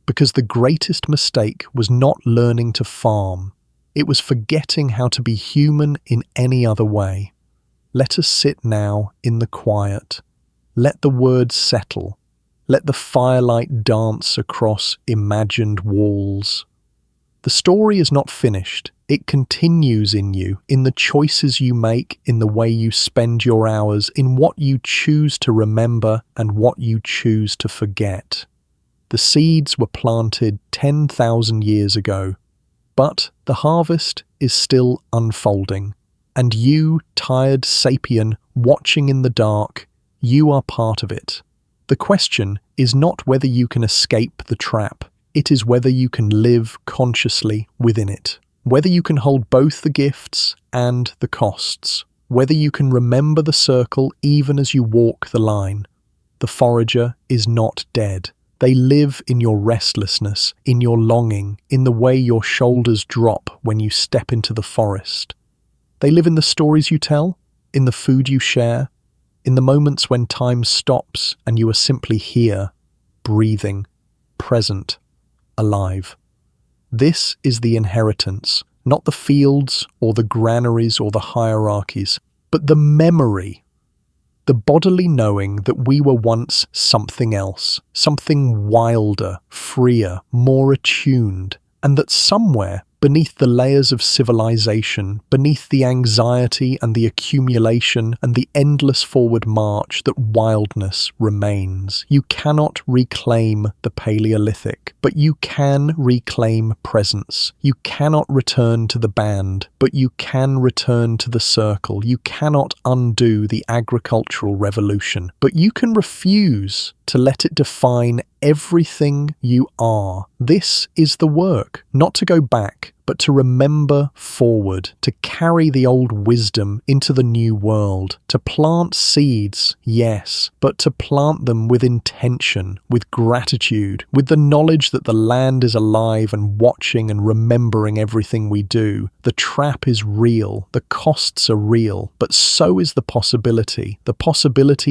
Because the greatest mistake was not learning to farm. It was forgetting how to be human in any other way. Let us sit now in the quiet. Let the words settle. Let the firelight dance across imagined walls. The story is not finished. It continues in you, in the choices you make, in the way you spend your hours, in what you choose to remember and what you choose to forget. The seeds were planted 10,000 years ago. But the harvest is still unfolding, and you, tired sapien, watching in the dark, you are part of it. The question is not whether you can escape the trap, it is whether you can live consciously within it, whether you can hold both the gifts and the costs, whether you can remember the circle even as you walk the line. The forager is not dead. They live in your restlessness, in your longing, in the way your shoulders drop when you step into the forest. They live in the stories you tell, in the food you share, in the moments when time stops and you are simply here, breathing, present, alive. This is the inheritance, not the fields or the granaries or the hierarchies, but the memory. The bodily knowing that we were once something else, something wilder, freer, more attuned, and that somewhere beneath the layers of civilization, beneath the anxiety and the accumulation and the endless forward march, that wildness remains. You cannot reclaim the Paleolithic, but you can reclaim presence. You cannot return to the band, but you can return to the circle. You cannot undo the agricultural revolution, but you can refuse to let it define everything you are. This is the work, not to go back, but to remember forward, to carry the old wisdom into the new world, to plant seeds, yes, but to plant them with intention, with gratitude, with the knowledge that the land is alive and watching and remembering everything we do. The trap is real, the costs are real, but so is the possibility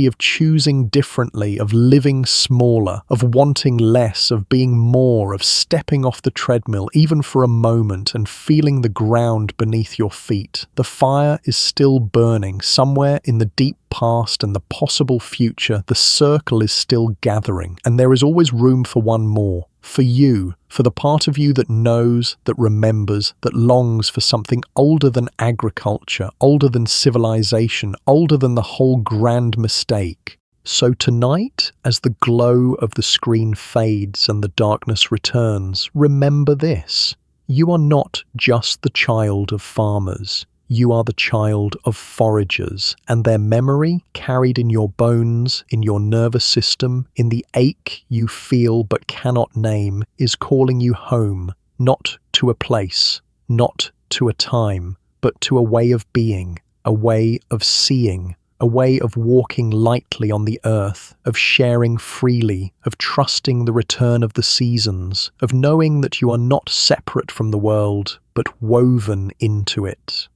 of choosing differently, of living smaller, of wanting less, of being more, of stepping off the treadmill, even for a moment, moment and feeling the ground beneath your feet. The fire is still burning somewhere in the deep past and the possible future. The circle is still gathering, and there is always room for one more. For you, for the part of you that knows, that remembers, that longs for something older than agriculture, older than civilization, older than the whole grand mistake. So tonight, as the glow of the screen fades and the darkness returns, remember this. You are not just the child of farmers. You are the child of foragers, and their memory, carried in your bones, in your nervous system, in the ache you feel but cannot name, is calling you home, not to a place, not to a time, but to a way of being, a way of seeing, a way of walking lightly on the earth, of sharing freely, of trusting the return of the seasons, of knowing that you are not separate from the world, but woven into it.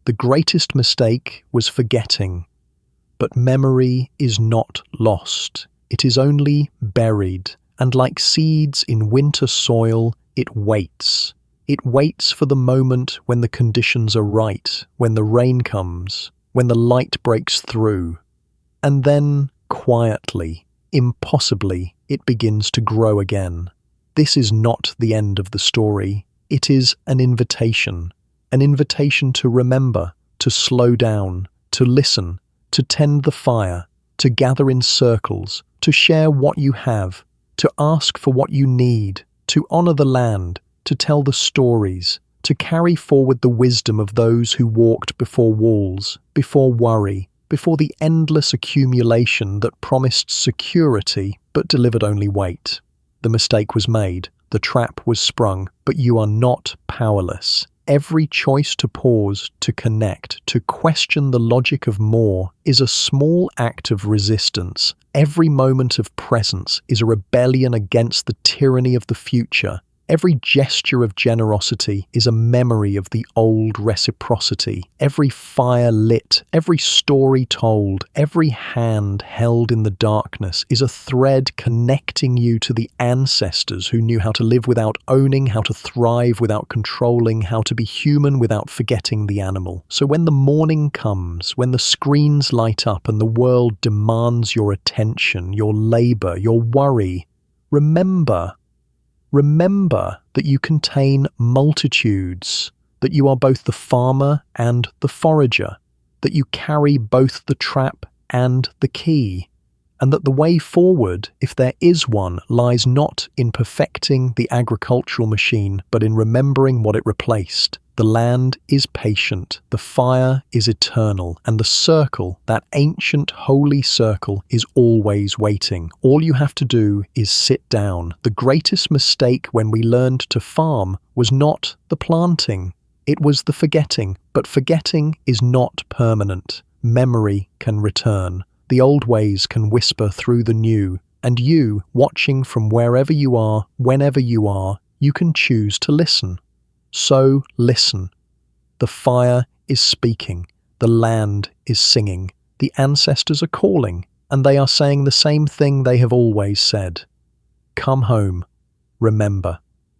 The greatest mistake was forgetting, but memory is not lost. It is only buried, and like seeds in winter soil, it waits. It waits for the moment when the conditions are right, when the rain comes, when the light breaks through, and then, quietly, impossibly, it begins to grow again. This is not the end of the story. It is an invitation to remember, to slow down, to listen, to tend the fire, to gather in circles, to share what you have, to ask for what you need, to honor the land, to tell the stories, to carry forward the wisdom of those who walked before walls, before worry, before the endless accumulation that promised security but delivered only weight. The mistake was made, the trap was sprung, but you are not powerless. Every choice to pause, to connect, to question the logic of more is a small act of resistance. Every moment of presence is a rebellion against the tyranny of the future. Every gesture of generosity is a memory of the old reciprocity. Every fire lit, every story told, every hand held in the darkness is a thread connecting you to the ancestors who knew how to live without owning, how to thrive without controlling, how to be human without forgetting the animal. So when the morning comes, when the screens light up and the world demands your attention, your labor, your worry, remember that you contain multitudes, that you are both the farmer and the forager, that you carry both the trap and the key, and that the way forward, if there is one, lies not in perfecting the agricultural machine, but in remembering what it replaced. The land is patient, the fire is eternal, and the circle, that ancient holy circle, is always waiting. All you have to do is sit down. The greatest mistake when we learned to farm was not the planting, it was the forgetting. But forgetting is not permanent. Memory can return. The old ways can whisper through the new, and you, watching from wherever you are, whenever you are, you can choose to listen. So listen. The fire is speaking, the land is singing, the ancestors are calling, and they are saying the same thing they have always said. Come home. Remember,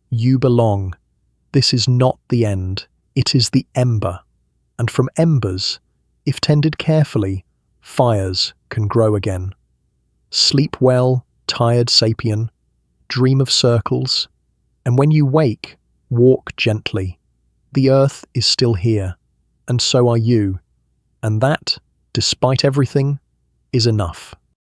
you belong. This is not the end, it is the ember. And from embers, if tended carefully, fires can grow again. Sleep well, tired sapien, dream of circles, and when you wake, walk gently. The earth is still here, and so are you, and that, despite everything, is enough.